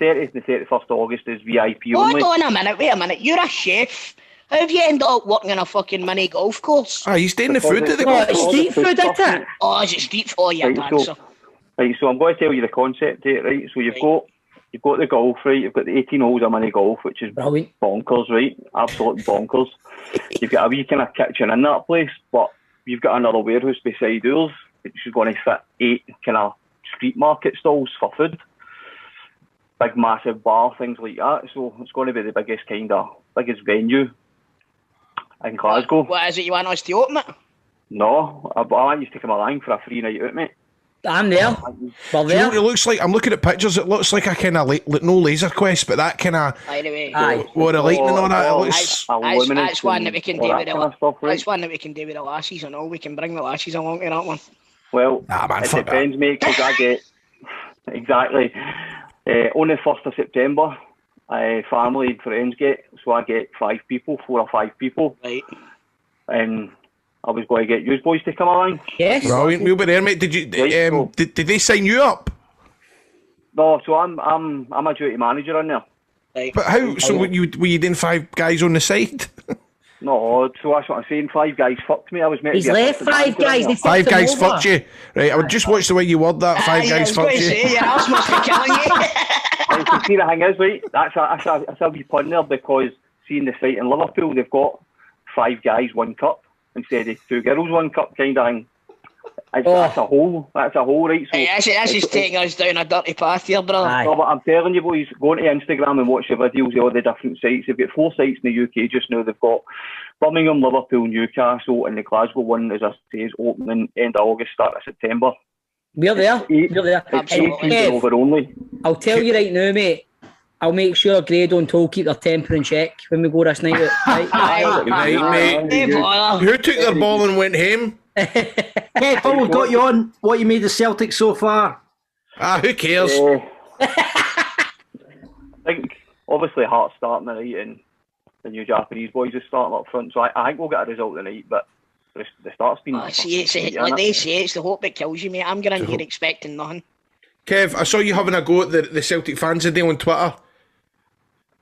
and 31st of August is VIP only. Hold on a minute, wait a minute. You're a chef. How have you ended up working in a fucking mini golf course? He's doing the food at the Oh, golf it's course. street food, isn't it? Oh, is it street food? Oh, yeah, Right, dancer. Right, so I'm going to tell you the concept of it, right? So you've got the golf, right? You've got the 18 holes of mini golf, which is Brilliant. bonkers, right? Absolute bonkers. You've got a wee kind of kitchen in that place, but you've got another warehouse beside yours, which is going to fit 8 kind of street market stalls for food. Big, massive bar, things like that. So it's going to be the biggest venue in Glasgow. What is it, you want us to open it? No, I want you to come along for a free night out, mate. I'm there. Well, Do you know there. what it looks like? I'm looking at pictures. It looks like a kind of no Laser Quest, but that kind of Anyway, what a lightning on that. It looks. that's one that we can do with stuff, right? that's one that we can do with the lassies and all. We can bring the lassies along to that one. Well, Nah, man, it fuck depends, mate, because I get exactly on the 1st of September. Family and friends get, so I get 4 or 5 people. Right. And I was going to get you boys to come along. Yes. Brilliant. We'll be there, mate. Did you? Did they sign you up? No, so I'm a duty manager in there. Right. But how? So were you then 5 guys on the side? No, so that's what I'm saying. 5 guys fucked me. I was meant He's to be a left assistant 5 manager in guys. there. They 5 fucked guys him over. fucked you. Right. I would just watch the way you word that. 5 guys fucked you. Your house must be killing you. And you see, the thing is, right, that's a wee pun there, because seeing the site in Liverpool, they've got 5 guys, 1 cup, instead of 2 girls, 1 cup kind of thing. That's a whole, right? So Hey, this is taking us down a dirty path here, brother. Aye. no, but I'm telling you, boys, go onto Instagram and watch the videos of all the different sites. They've got 4 sites in the UK just now. They've got Birmingham, Liverpool, Newcastle, and the Glasgow one, as I say, is opening end of August, start of September. We're there. We're there. Absolutely. Kev, Over only. I'll tell you right now, mate. I'll make sure Grado and Toll keep their temper in check when we go this night out. Right? Right, mate. Hey, bother. Who took their ball and went home? Kev, while we've got you on, what you made of Celtic so far? Who cares? I think obviously Hearts starting tonight and the new Japanese boys are starting up front, so I think we'll get a result tonight, but the start's been... See, like they say, it's the hope that kills you, mate. I'm going in here expecting nothing. Kev, I saw you having a go at the Celtic fans today on Twitter.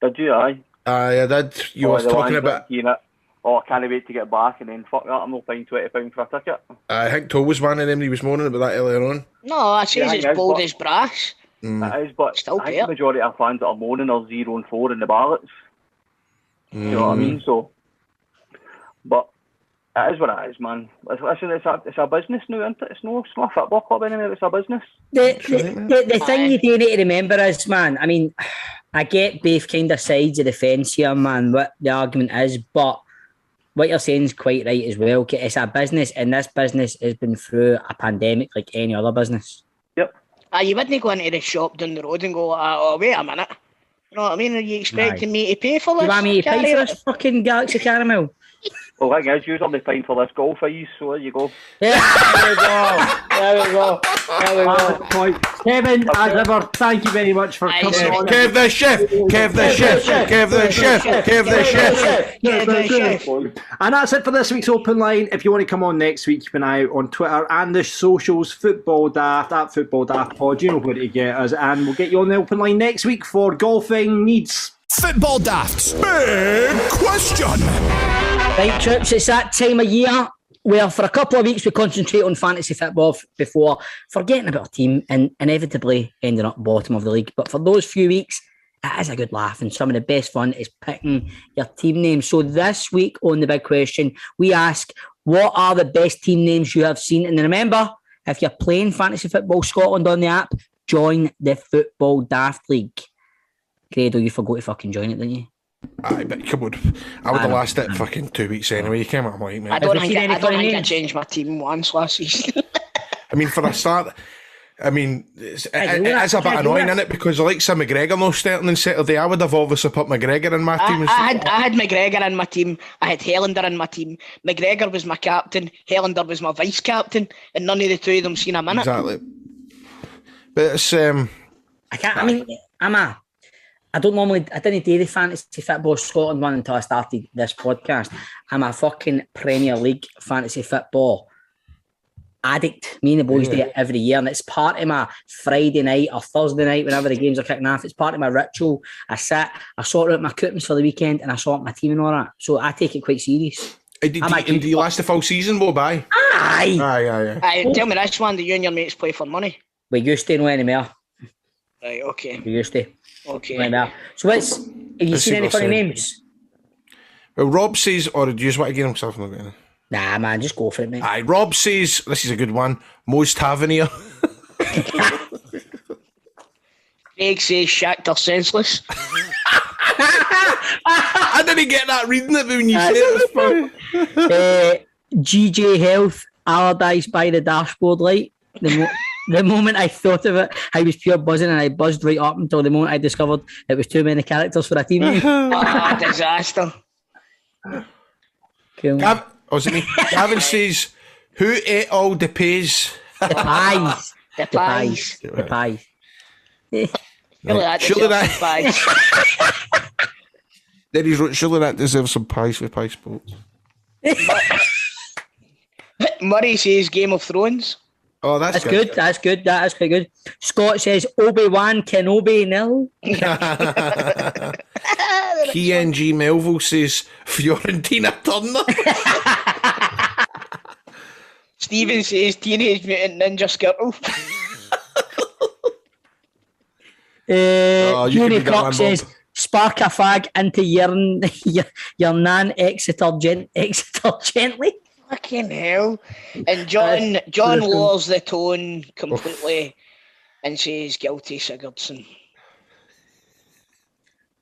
Did you, aye? I did. You was the talking ones about. that, you know, I can't wait to get back, and then fuck that, I'm not paying £20 for a ticket. I think Toll was one of them. He was moaning about that earlier on. No, I say Yeah, it's yeah, bold but- as brass. It is, but Still I think care. the majority of fans that are moaning are 0-4 in the ballots. You know what I mean? So, but it is what it is, man. Listen, it's a business now, isn't it? It's not a football club anymore, it's a business. The thing you do need to remember is, man, I mean, I get both kind of sides of the fence here, man, what the argument is, but what you're saying is quite right as well. It's a business, and this business has been through a pandemic like any other business. Yep. You wouldn't go into the shop down the road and go, oh, wait a minute. You know what I mean? Are you expecting me to pay for this? You want me to pay Carry for it? this fucking Galaxy Caramel? Well, the thing is, usually paying for this golf fees, so there you go. Yeah, there we go. There we go. There we go. Point. Kevin, as ever, thank you very much for coming on. Kev the chef. Kev the chef. Kev the chef. Kev the chef. Yeah, the chef. And that's it for this week's Open Line. If you want to come on next week, keep an eye out on Twitter and the socials, Football Daft, at Football Daft Pod. You know where to get us, and we'll get you on the Open Line next week for golfing needs. Football Daft's big question. Right, troops, it's that time of year where for a couple of weeks we concentrate on fantasy football before forgetting about our team and inevitably ending up bottom of the league. But for those few weeks, it is a good laugh, and some of the best fun is picking your team names. So this week on The Big Question, we ask, what are the best team names you have seen? And remember, if you're playing Fantasy Football Scotland on the app, join the Football Daft League. Grado, you forgot to fucking join it, didn't you? Aye, but come on. I would have lasted fucking 2 weeks anyway. You came out white, mate. I don't think I changed my team once last season. I mean, for a start, I mean, it's a bit annoying, isn't it? Because I like Sam McGregor no starting on Saturday. I would have obviously put McGregor in my team. I had McGregor in my team. I had Helander in my team. McGregor was my captain. Helander was my vice captain, and none of the two of them seen a minute. Exactly. But it's I didn't do the fantasy football Scotland one until I started this podcast. I'm a fucking Premier League fantasy football addict. Me and the boys do it every year, and it's part of my Friday night or Thursday night whenever the games are kicking off. It's part of my ritual. I sort out my coupons for the weekend, and I sort my team and all that. So I take it quite serious. Do you last the full season, Bob? Aye. Tell me this one, do you and your mates play for money? We used to know anymore. Right, okay. We used to. Okay. So have you seen any funny names? Well, Rob says, or do you just want to get himself? Nah, man, just go for it, mate. Aye, Rob says, this is a good one, Most Tavernier. Craig says, Shakhtar senseless. I didn't get that reading it, but when you said it was funny. GJ Health, Allardyce by the dashboard light. The moment I thought of it, I was pure buzzing, and I buzzed right up until the moment I discovered it was too many characters for a team name. Disaster. Cool. Was it me? Gavin says, who ate all the pies? The pies. The pies. The pies. Surely that. Then he's wrote, surely that deserves some pies with Pie Sports. Murray says Game of Thrones. Oh, that's good. That's good. That is quite good. Scott says Obi-Wan Kenobi nil. PNG Melville says Fiorentina Turner. Stephen says Teenage Mutant Ninja Skirtle. Unicock says spark a fag into your nan Exeter gently. Fucking hell. And John lowers the tone completely and says guilty Sigurdsson.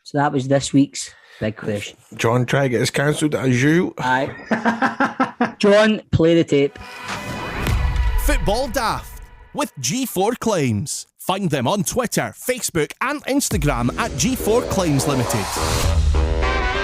So that was this week's big question. John, try to get us cancelled as usual. Aye. John, play the tape. Football Daft with G4 Claims. Find them on Twitter, Facebook and Instagram at G4 Claims Limited.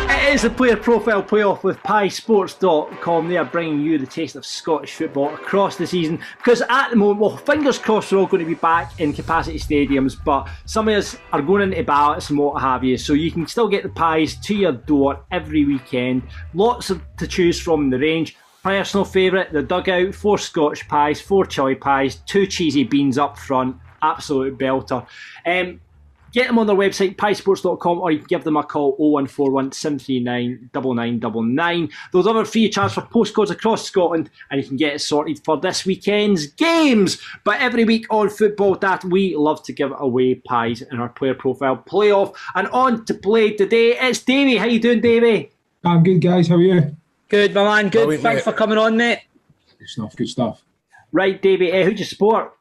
It is the Player Profile Playoff with piesports.com. They are bringing you the taste of Scottish football across the season, because at the moment, well, fingers crossed we're all going to be back in capacity stadiums, but some of us are going into ballots and what have you, so you can still get the pies to your door every weekend. Lots to choose from in the range. Personal favourite, the dugout, 4 Scotch pies, 4 chili pies, 2 cheesy beans up front. Absolute belter. Get them on their website, piesports.com, or you can give them a call, 0141 739 9999. They'll have a free charge for postcodes across Scotland, and you can get it sorted for this weekend's games. But every week on Football Daft, we love to give away pies in our Player Profile Playoff. And on to play today, it's Davey. How you doing, Davey? I'm good, guys. How are you? Good, my man. Good. Thanks for coming on, mate. Good stuff. Right, Davey, who do you support?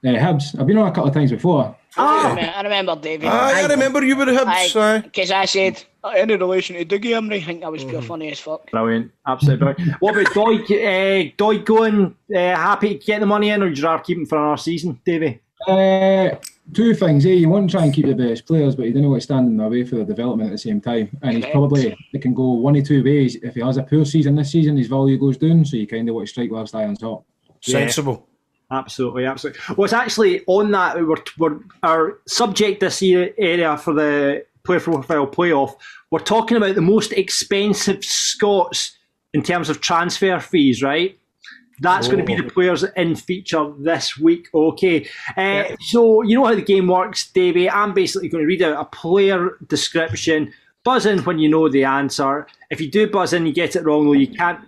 Hibs. I've been on a couple of times before. I remember David. I remember you were Hibs. Because I said, any relation to Dougie Emery? I think that was pure funny as fuck. Brilliant. Absolutely brilliant. What about Doig? Doig going, happy to get the money in, or would you rather keep him for another season, Davey? 2 things. You want to try and keep the best players, but you don't know what's standing in their way for their development at the same time. And he's probably, it can go one of 2 ways. If he has a poor season this season, his value goes down, so you kind of want to strike whilst iron's hot. Sensible. Absolutely. Well, it's actually on that, we're our subject this area for the Player Profile Playoff. We're talking about the most expensive Scots in terms of transfer fees, right? That's going to be the players in feature this week. Okay. So you know how the game works, Davey. I'm basically going to read out a player description. Buzz in when you know the answer. If you do buzz in, you get it wrong, though, you can't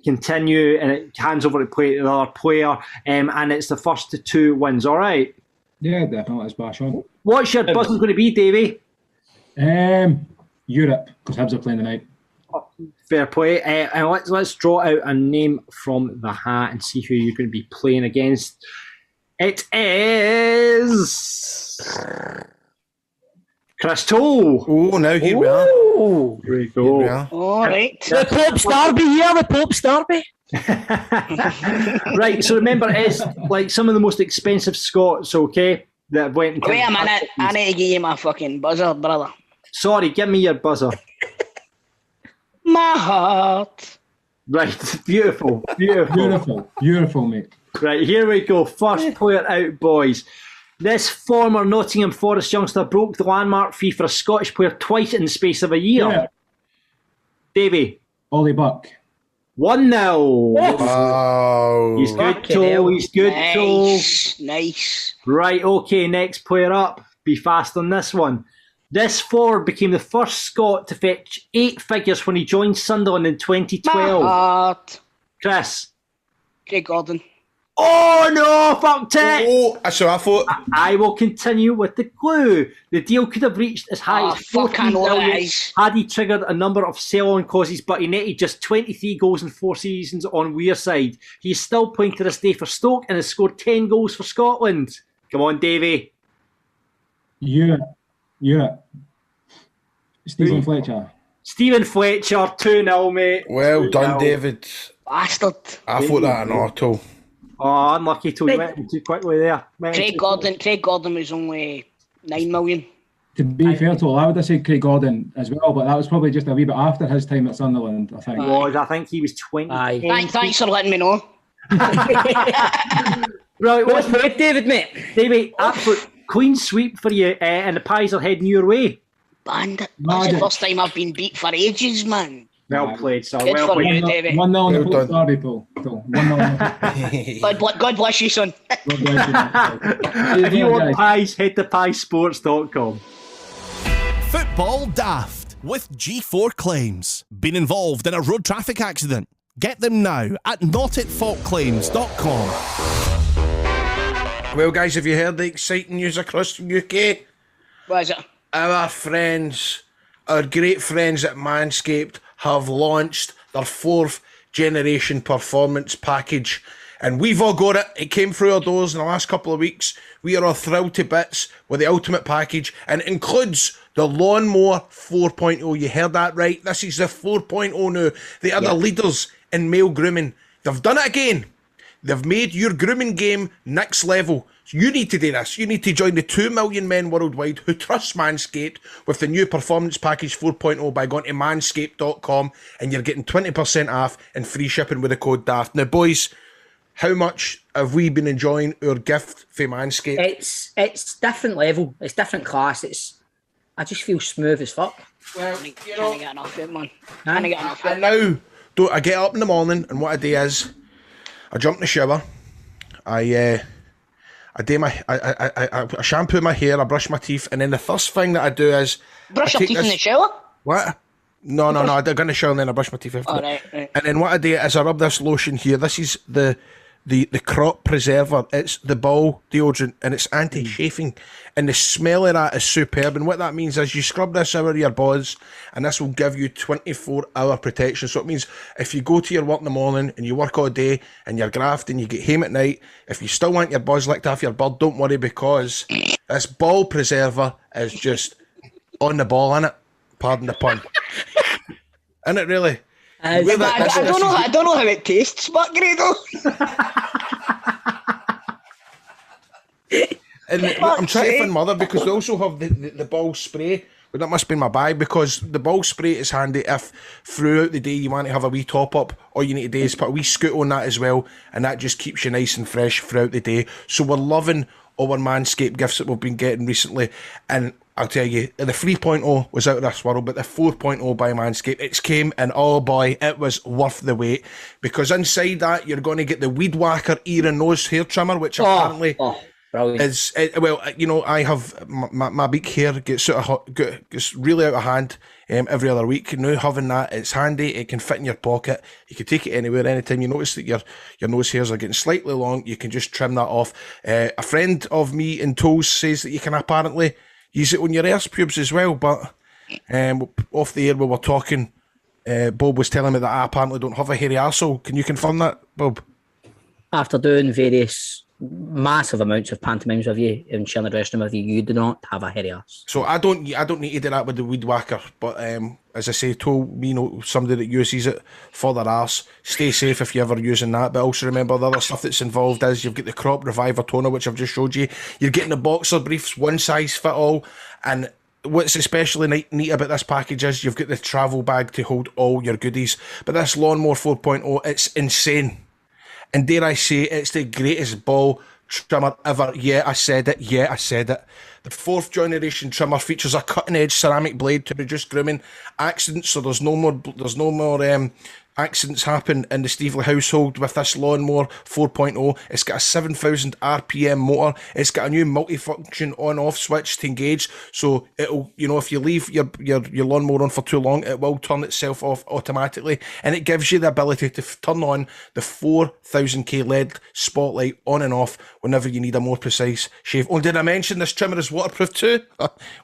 continue, and it hands over to play to the other player, and it's the first to 2 wins. All right. Yeah, definitely. Let's bash on. What's your buzz going to be, Davey? Europe, because Hibs are playing tonight. Fair play. And let's draw out a name from the hat and see who you're going to be playing against. It is Chris Toll. Oh, now here we are. Oh, There we go. Yeah. All right. the Pope's Derby here, the Pope's Derby. Right, so remember, it's like some of the most expensive Scots, okay, that went into... Wait a minute. I need to give you my fucking buzzer, brother. Sorry, give me your buzzer. My heart. Right, beautiful, beautiful. Beautiful, beautiful, mate. Right, here we go. First player out, boys. This former Nottingham Forest youngster broke the landmark fee for a Scottish player twice in the space of a year. Yeah. Davey. Ollie Buck. 1-0. Oh. He's good, Fucking Joe. hell. He's good, Joe. Nice. Right, okay, next player up. Be fast on this one. This forward became the first Scot to fetch 8 figures when he joined Sunderland in My 2012. heart. Chris. Craig Gordon. Oh no, fucked it! Oh, that's what I thought. I will continue with the clue. The deal could have reached as high as Fuck, I 14 know what it million is. had he triggered a number of sell-on clauses, but he netted just 23 goals in 4 seasons on Wearside. He is still playing to this day for Stoke and has scored 10 goals for Scotland. Come on, Davey. Yeah. Stephen Fletcher. Stephen Fletcher, 2-0, mate. Well done, 2-0. David. Bastard. I thought that an auto. Oh, unlucky till you went in too quickly there. Craig Gordon was only 9 million. To be fair to all, I would have said Craig Gordon as well, but that was probably just a wee bit after his time at Sunderland, I think. I think he was 20. Aye. Thanks for letting me know. Right, What's with David, mate? Davey, absolute clean sweep for you, and the Pies are heading your way. Bandit. That's the first time I've been beat for ages, man. Well played, sir. Good Well for played. you, David. 1-0 in Well the Pope's done. Derby, Paul. 1-0. God bless you, son. If you want pies, head to piesports.com. Football Daft with G4 Claims. Been involved in a road traffic accident? Get them now at notitfaultclaims.com. Well, guys, have you heard the exciting news across the UK? What is it? Our friends, our great friends at Manscaped have launched their 4th generation performance package. And we've all got it. It came through our doors in the last couple of weeks. We are all thrilled to bits with the ultimate package, and it includes the Lawnmower 4.0. You heard that right. This is the 4.0 now. They are the leaders in male grooming. They've done it again. They've made your grooming game next level. So you need to do this. You need to join the 2 million men worldwide who trust Manscaped with the new Performance Package 4.0 by going to manscaped.com, and you're getting 20% off and free shipping with the code DAFT. Now, boys, how much have we been enjoying our gift for Manscaped? It's different level. It's different class. I just feel smooth as fuck. Well, Can't get enough of it, man. Can't get enough of And it. now, I get up in the morning, and what I do is, I jump in the shower, I shampoo my hair, I brush my teeth, and then the first thing that I do is Brush I your take teeth in this- the shower? What? No, I go in the shower and then I brush my teeth after. Oh, that. right. And then what I do is I rub this lotion here. This is the crop preserver. It's the ball deodorant, and it's anti-chafing, and the smell of that is superb. And what that means is you scrub this over your balls, and this will give you 24-hour protection. So it means if you go to your work in the morning and you work all day and you're grafting, you get home at night, if you still want your balls licked off your bird, don't worry, because this ball preserver is just on the ball, innit? Pardon the pun. Innit, really? I don't know how it tastes, but Grado. And I'm trying to find mother, because they also have the ball spray, but that must be in my bag, because the ball spray is handy if throughout the day you want to have a wee top up. All you need to do is put a wee scoot on that as well, and that just keeps you nice and fresh throughout the day. So we're loving our Manscaped gifts that we've been getting recently, and I'll tell you, the 3.0 was out of this world, but the 4.0 by Manscaped, it came, and oh boy, it was worth the wait, because inside that you're going to get the Weed Whacker ear and nose hair trimmer, which apparently is, well, you know, I have my beak hair gets gets really out of hand every other week. Now having that, it's handy. It can fit in your pocket. You can take it anywhere. Anytime you notice that your nose hairs are getting slightly long, you can just trim that off. A friend of me in Toes says that you can apparently use it on your arse pubes as well, but off the air we were talking, Bob was telling me that I apparently don't have a hairy arsehole. Can you confirm that, Bob? After doing various massive amounts of pantomimes with you and sharing the restroom with you. You do not have a hairy ass. So I don't need to do that with the weed whacker, but as I say, told me, somebody that uses it for their arse, stay safe if you're ever using that, but also remember the other stuff that's involved is you've got the Crop Reviver toner, which I've just showed you. You're getting the boxer briefs, one size fit all, and what's especially neat about this package is you've got the travel bag to hold all your goodies. But this Lawnmower 4.0, it's insane. And dare I say, it's the greatest ball trimmer ever. Yeah, I said it. The 4th generation trimmer features a cutting-edge ceramic blade to reduce grooming accidents, so there's no more accidents happen in the Stevely household with this Lawnmower 4.0. It's got a 7,000 RPM motor. It's got a new multifunction on-off switch to engage, so it'll, if you leave your lawnmower on for too long, it will turn itself off automatically, and it gives you the ability to turn on the 4000K LED spotlight on and off whenever you need a more precise shave. Oh, did I mention this trimmer is waterproof too?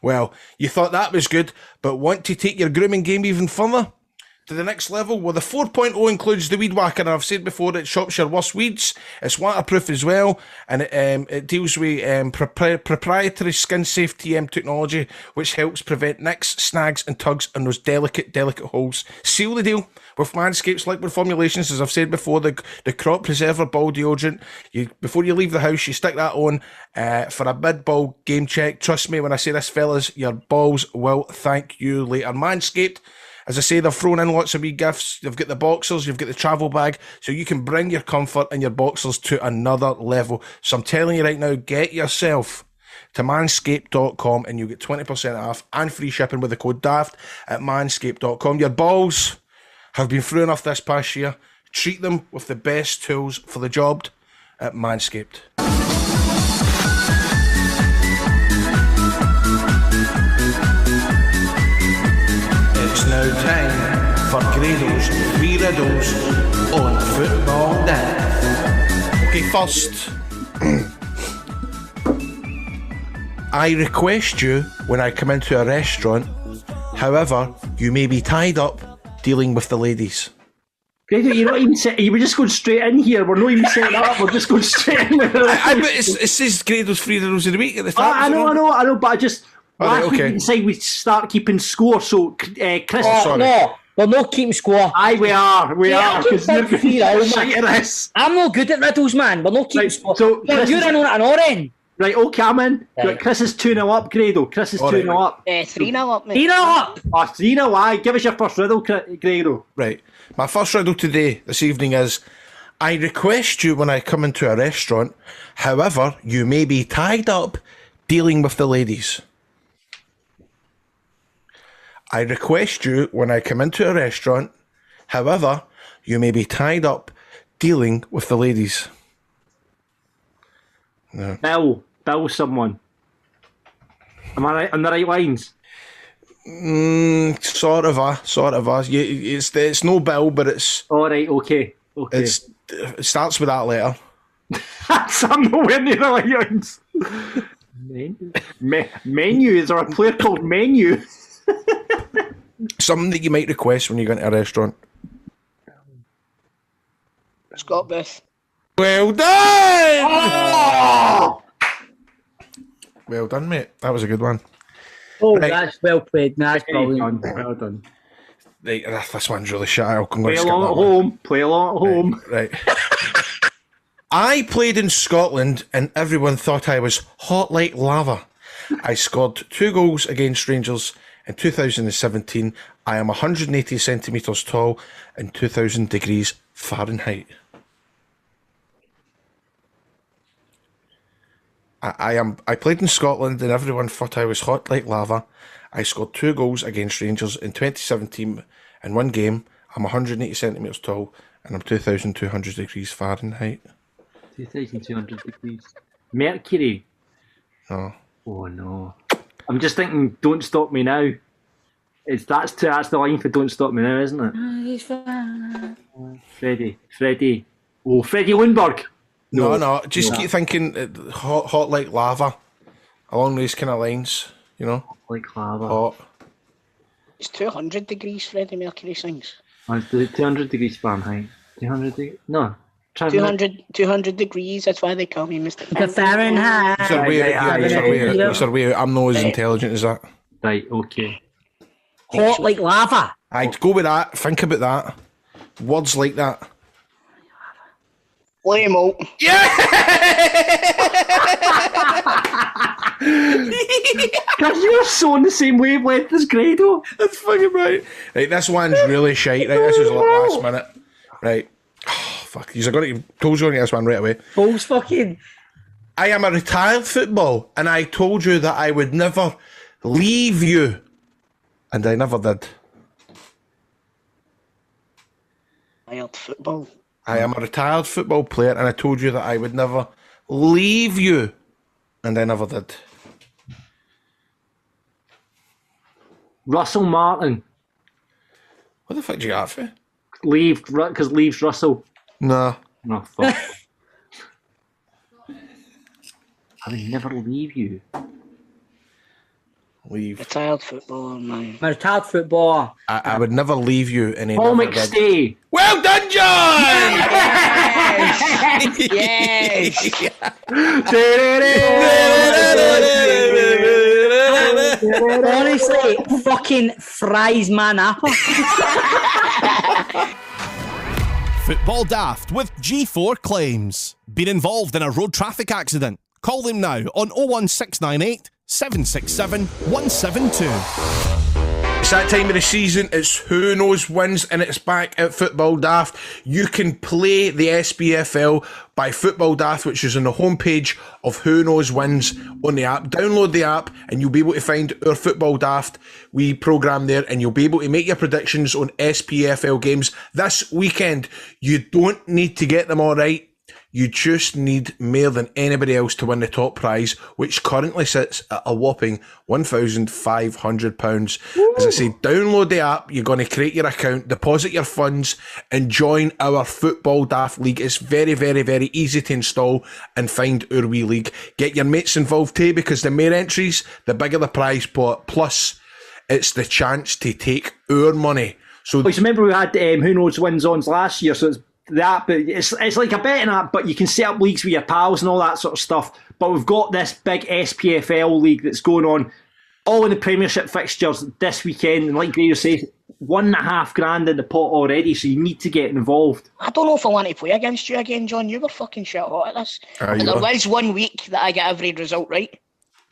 Well, you thought that was good, but want to take your grooming game even further? To the next level? Well, the 4.0 includes the Weed Whacker, and I've said before it chops your worst weeds. It's waterproof as well, and it deals with proprietary skin-safe TM technology, which helps prevent nicks, snags and tugs in those delicate holes. Seal the deal with Manscaped's liquid formulations. As I've said before, the Crop Preserver Ball Deodorant. Before you leave the house, you stick that on for a mid-ball game check. Trust me when I say this, fellas, your balls will thank you later. Manscaped, as I say, they've thrown in lots of wee gifts. You've got the boxers, you've got the travel bag, so you can bring your comfort and your boxers to another level. So I'm telling you right now, get yourself to manscaped.com and you'll get 20% off and free shipping with the code DAFT at manscaped.com. Your balls have been through enough this past year. Treat them with the best tools for the job at Manscaped. It's now time for Grado's 3 riddles on Football Day. Okay, first, I request you when I come into a restaurant, however, you may be tied up dealing with the ladies. Grado, you're not even we're just going straight in here. We're not even setting up. We're just going straight in. But it says Grado's 3 riddles of the week at the top. I know, but I just... Last week we decided we'd start keeping score, so Chris... No, we're not keeping score. Aye, we are, because you're shite at this. I'm not good at riddles, man. We're not keeping score. So you're in on it an orange. Right, okay, I'm in. Right. Chris is 2-0 up, Grado. Chris is 2-0 up. 3-0 up, mate. 3-0 up. 3-0, aye. Give us your first riddle, Grado. Right. My first riddle this evening is, I request you when I come into a restaurant, however, you may be tied up dealing with the ladies. I request you when I come into a restaurant, however, you may be tied up dealing with the ladies. No. Bill someone. Am I right on the right lines? Sort of. It's no Bill, but it's... All right, okay. It starts with that letter. I'm nowhere near the lines. Menu? Is there a player called Menu? Something that you might request when you go into a restaurant. Scott Booth. Well done! Oh! Well done, mate. That was a good one. Oh, right. That's well played. That's brilliant. Well done. Right, this one's really shy. Play along at home. Play along at home. Right. I played in Scotland and everyone thought I was hot like lava. I scored 2 goals against Rangers in 2017. I am 180 centimetres tall and 2,000 degrees Fahrenheit. I played in Scotland and everyone thought I was hot like lava. I scored 2 goals against Rangers in 2017 in 1 game. I'm 180 centimetres tall and I'm 2,200 degrees Fahrenheit. 2,200 degrees. Mercury? No. Oh no. I'm just thinking, Don't Stop Me Now. That's the line for Don't Stop Me Now, isn't it? Freddie. Oh, Freddie Lundberg. No. Just keep thinking hot like lava. Along these kind of lines, you know? Like lava. Hot. It's 200 degrees, Freddie Mercury sings. Oh, it's 200 degrees Fahrenheit. 200 degrees? No. Transmit. 200 degrees, that's why they call me Mr. The Fahrenheit. He's way out. I'm not as intelligent as that. Right, okay. Hot like lava. I'd go with that. Think about that. Words like that. Flame out. Because you're so on the same wavelength as Grado. That's fucking right. Right, this one's really shite. Right, this is like last minute. Right. Oh, fuck. Toes going to get this one right away. Balls fucking. I am a retired football, and I told you that I would never leave you. And I never did. Retired football. I am a retired football player, and I told you that I would never leave you. And I never did. Russell Martin. What the fuck did you got for? Leave, because leaves Russell. No. No, fuck. I would never leave you. Leave. Retired footballer, man. I'm a retired footballer. I would never leave you. And Paul McStay. Well done, John! Yes! Honestly, fucking fries man apple. Football Daft with G4 Claims. Been involved in a road traffic accident? Call them now on 01698 767 172. It's that time of the season. It's Who Knows Wins, and it's back at Football Daft. You can play the SPFL by Football Daft, which is on the homepage of Who Knows Wins on the app. Download the app and you'll be able to find our Football Daft wee programme there, and you'll be able to make your predictions on SPFL games this weekend. You don't need to get them all right. You just need more than anybody else to win the top prize, which currently sits at a whopping £1,500. As I say, download the app, you're going to create your account, deposit your funds, and join our Football Daft League. It's very, very, very easy to install and find our wee league. Get your mates involved too, because the more entries, the bigger the prize pot. Plus, it's the chance to take our money. So remember we had Who Knows Wins on last year, so it's the app, it's like a betting app, but you can set up leagues with your pals and all that sort of stuff. But we've got this big SPFL league that's going on, all in the Premiership fixtures this weekend, and like Grado says, $1.5 in the pot already, so you need to get involved. I don't know if I want to play against you again, John. You were fucking shit hot at this. And there was 1 week that I get every result right,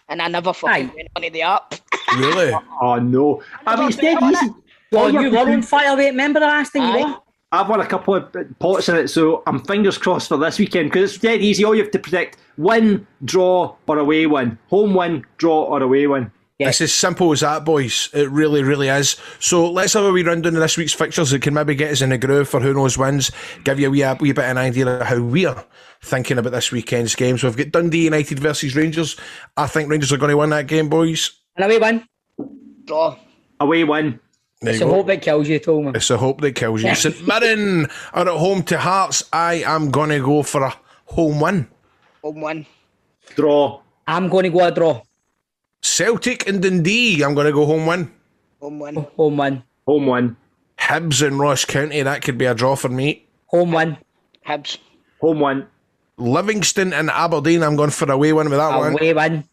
and I never fucking went onto the app. Really? Oh no. I mean, it's dead easy. Well, you were on fire, mate. Remember the last thing you were? I've won a couple of pots in it, so I'm fingers crossed for this weekend, because it's dead easy. All you have to predict: win, draw, or away win. Home win, draw, or away win. Yeah. It's as simple as that, boys. It really, really is. So let's have a wee rundown of this week's fixtures that can maybe get us in the groove for Who Knows Wins, give you a wee bit of an idea of how we're thinking about this weekend's games. We've got Dundee United versus Rangers. I think Rangers are going to win that game, boys. An away win. Draw. Away win. It's a hope that kills you, Tolman. It's a hope that kills you. St Mirren are at home to Hearts. I am going to go for a home win. Home win. Draw. I'm going to go a draw. Celtic and Dundee. I'm going to go home win. Home win. Home win. Home win. Hibs and Ross County. That could be a draw for me. Home win. Hibs. Home win. Livingston and Aberdeen. I'm going for a away win with that one. Away win.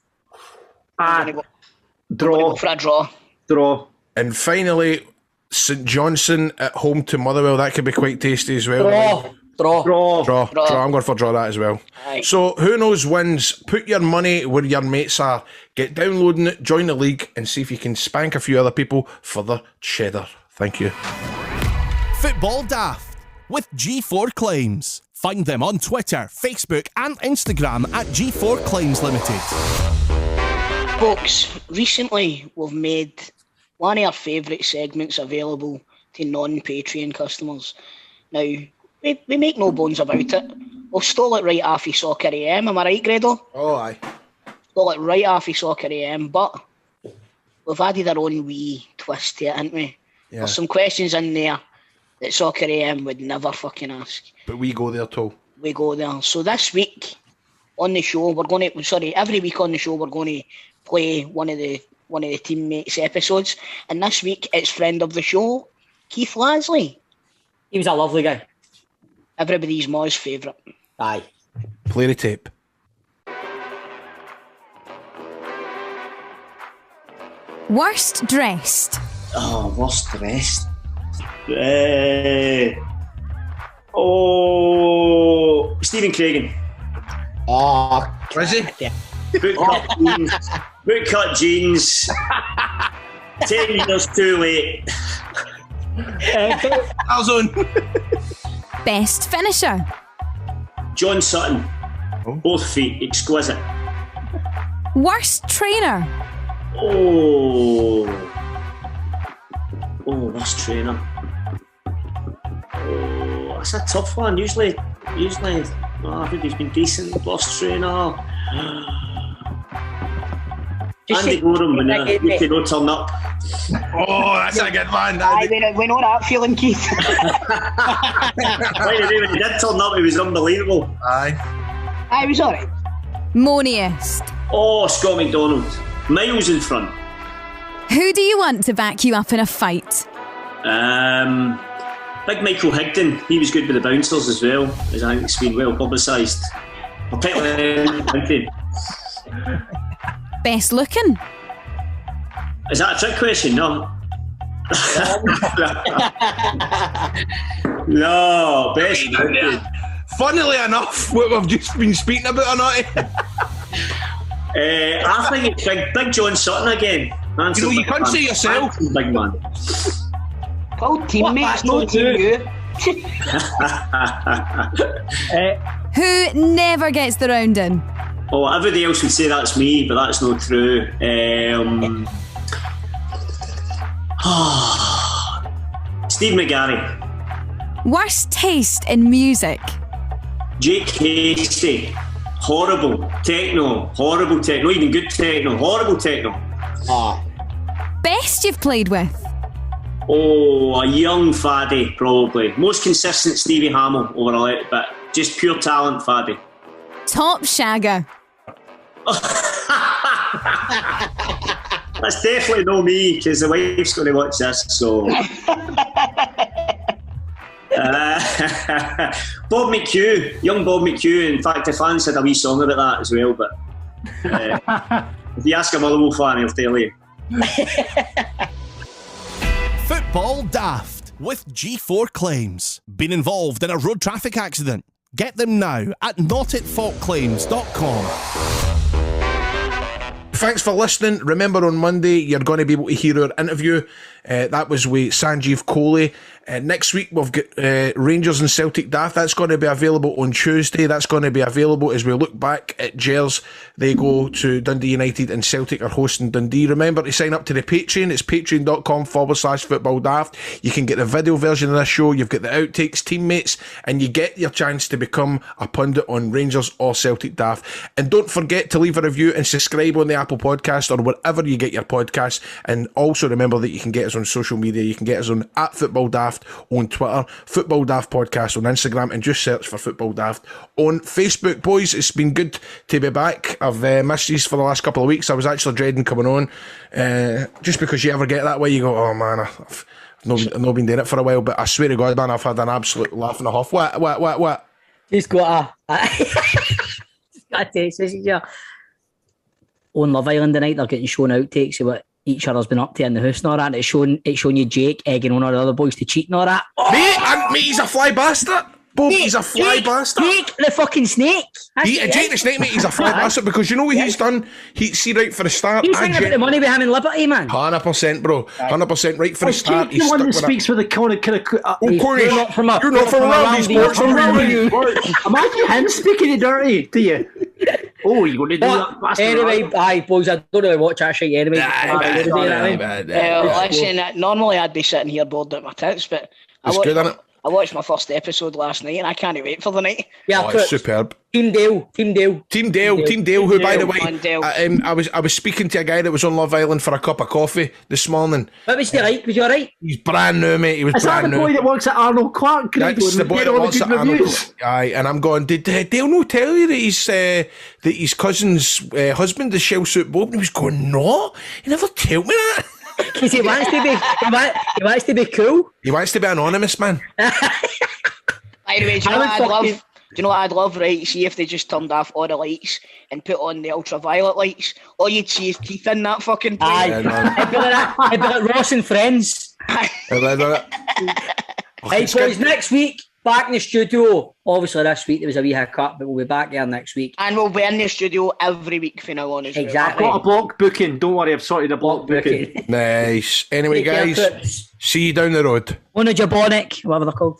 Draw. Go for a draw. Draw. And finally, St Johnstone at home to Motherwell. That could be quite tasty as well. Draw. I'm going for draw that as well. Aye. So, Who Knows Wins? Put your money where your mates are. Get downloading it, join the league, and see if you can spank a few other people for their cheddar. Thank you. Football Daft with G4 Claims. Find them on Twitter, Facebook, and Instagram at G4 Claims Limited. Folks, recently we've made one of our favourite segments available to non-Patreon customers. Now, we make no bones about it. We've stole it right off of Soccer AM, am I right, Grado? Oh, aye. Stole it right off of Soccer AM, but we've added our own wee twist to it, haven't we? Yeah. There's some questions in there that Soccer AM would never fucking ask. But we go there too. We go there. So this week on the show, every week on the show we're going to play one of the teammates' episodes, and this week it's friend of the show, Keith Lasley. He was a lovely guy. Everybody's Mo's favourite. Aye. Play the tape. Worst dressed. Oh, worst dressed. Stephen Craigan. Oh, is he? Boot cut jeans. 10 years too late. Alzone. Best finisher. John Sutton. Both feet, exquisite. Worst trainer. Worst trainer. That's a tough one. Usually, I think he's been decent. Worst trainer. Andy Gorham when they don't turn up. Oh, that's a good one. We know that feeling, Keith. By the way, when he did turn up, he was unbelievable. Aye. I was alright. Moniest. Oh, Scott McDonald. Miles in front. Who do you want to back you up in a fight? Big Michael Higdon. He was good with the bouncers as well, as I think it's been well publicised. Best looking. Is that a trick question? No. No, best looking. Funnily enough, what we've just been speaking about or not? I think it's Big John Sutton again. You can't say yourself. Big man. Called teammates, no team you. Who never gets the round in? Oh, everybody else would say that's me, but that's not true. Steve McGarry. Worst taste in music. Jake Hasty. Horrible techno. Even good techno. Horrible techno. Best you've played with. Oh, a young Faddy, probably. Most consistent Stevie Hamill over a little bit. Just pure talent, Faddy. Top shagger. That's definitely not me, because the wife's going to watch this, so... Bob McHugh, young Bob McHugh. In fact, the fans had a wee song about that as well, but if you ask a Motherwell fan, he'll tell you. Football Daft with G4 Claims. Been involved in a road traffic accident? Get them now at notitfaultclaims.com. Thanks for listening. Remember, on Monday, you're going to be able to hear our interview. That was with Sanjeev Kohli. Next week, we've got Rangers and Celtic Daft. That's going to be available on Tuesday. That's going to be available as we look back at Gers. They go to Dundee United and Celtic are hosting Dundee. Remember to sign up to the Patreon. It's patreon.com/football daft. You can get the video version of this show. You've got the outtakes, teammates, and you get your chance to become a pundit on Rangers or Celtic Daft. And don't forget to leave a review and subscribe on the Apple Podcast or wherever you get your podcasts. And also remember that you can get us on social media. You can get us on @FootballDaft on Twitter, Football Daft Podcast on Instagram, and just search for Football Daft on Facebook. Boys, it's been good to be back. I've missed these for the last couple of weeks. I was actually dreading coming on, just because you ever get that way, you go, oh man, I've not been doing it for a while, but I swear to God, man, I've had an absolute laugh and a half. What? Just got a text message here. On Love Island tonight, they're getting shown outtakes of what each other's been up to in the house and all that. And it's showing you Jake egging on all the other boys to cheat and all that. Oh! Mate, he's a fly bastard. Bob, he's a fly bastard. Jake the fucking snake. Jake the snake, mate, he's a fly bastard, because you know what he's done? See, right for the start. He's thinking about the money we have in Liberty, man. 100%, bro. 100% right for the start. He's the one that speaks with the kind of you're not from around these parts. Imagine him speaking dirty to you. Oh, you're going to do that? Anyway, aye, boys, I don't really watch that shit anyway. Listen, normally I'd be sitting here bored at my tits, but it's good, isn't it? I watched my first episode last night and I can't wait for the night. Yeah, it's superb. Team Dale, who, by the way, I was speaking to a guy that was on Love Island for a cup of coffee this morning. What was he like? Was he alright? He's brand new, mate. He was brand new. Is that the boy that works at Arnold Clark? That's the boy that works at Arnold Clark. Aye, and I'm going, did Dale no tell you that his cousin's husband is Shell Suit Bob? And he was going, no, he never told me that. Because he wants to be cool. He wants to be anonymous, man. By Anyway, do you know what I'd love? Do you know what I'd love, right? See if they just turned off all the lights and put on the ultraviolet lights. All you'd see is teeth in that fucking place. Aye. It'd be like Ross and Friends. Right, boys, next week, back in the studio. Obviously, this week there was a wee hiccup, but we'll be back there next week. And we'll be in the studio every week from now on as well. Exactly. I've got a block booking. Don't worry, I've sorted a block booking. Nice. Anyway, Take care, guys, Crips. see you down the road. Monojabonic, whatever they're called.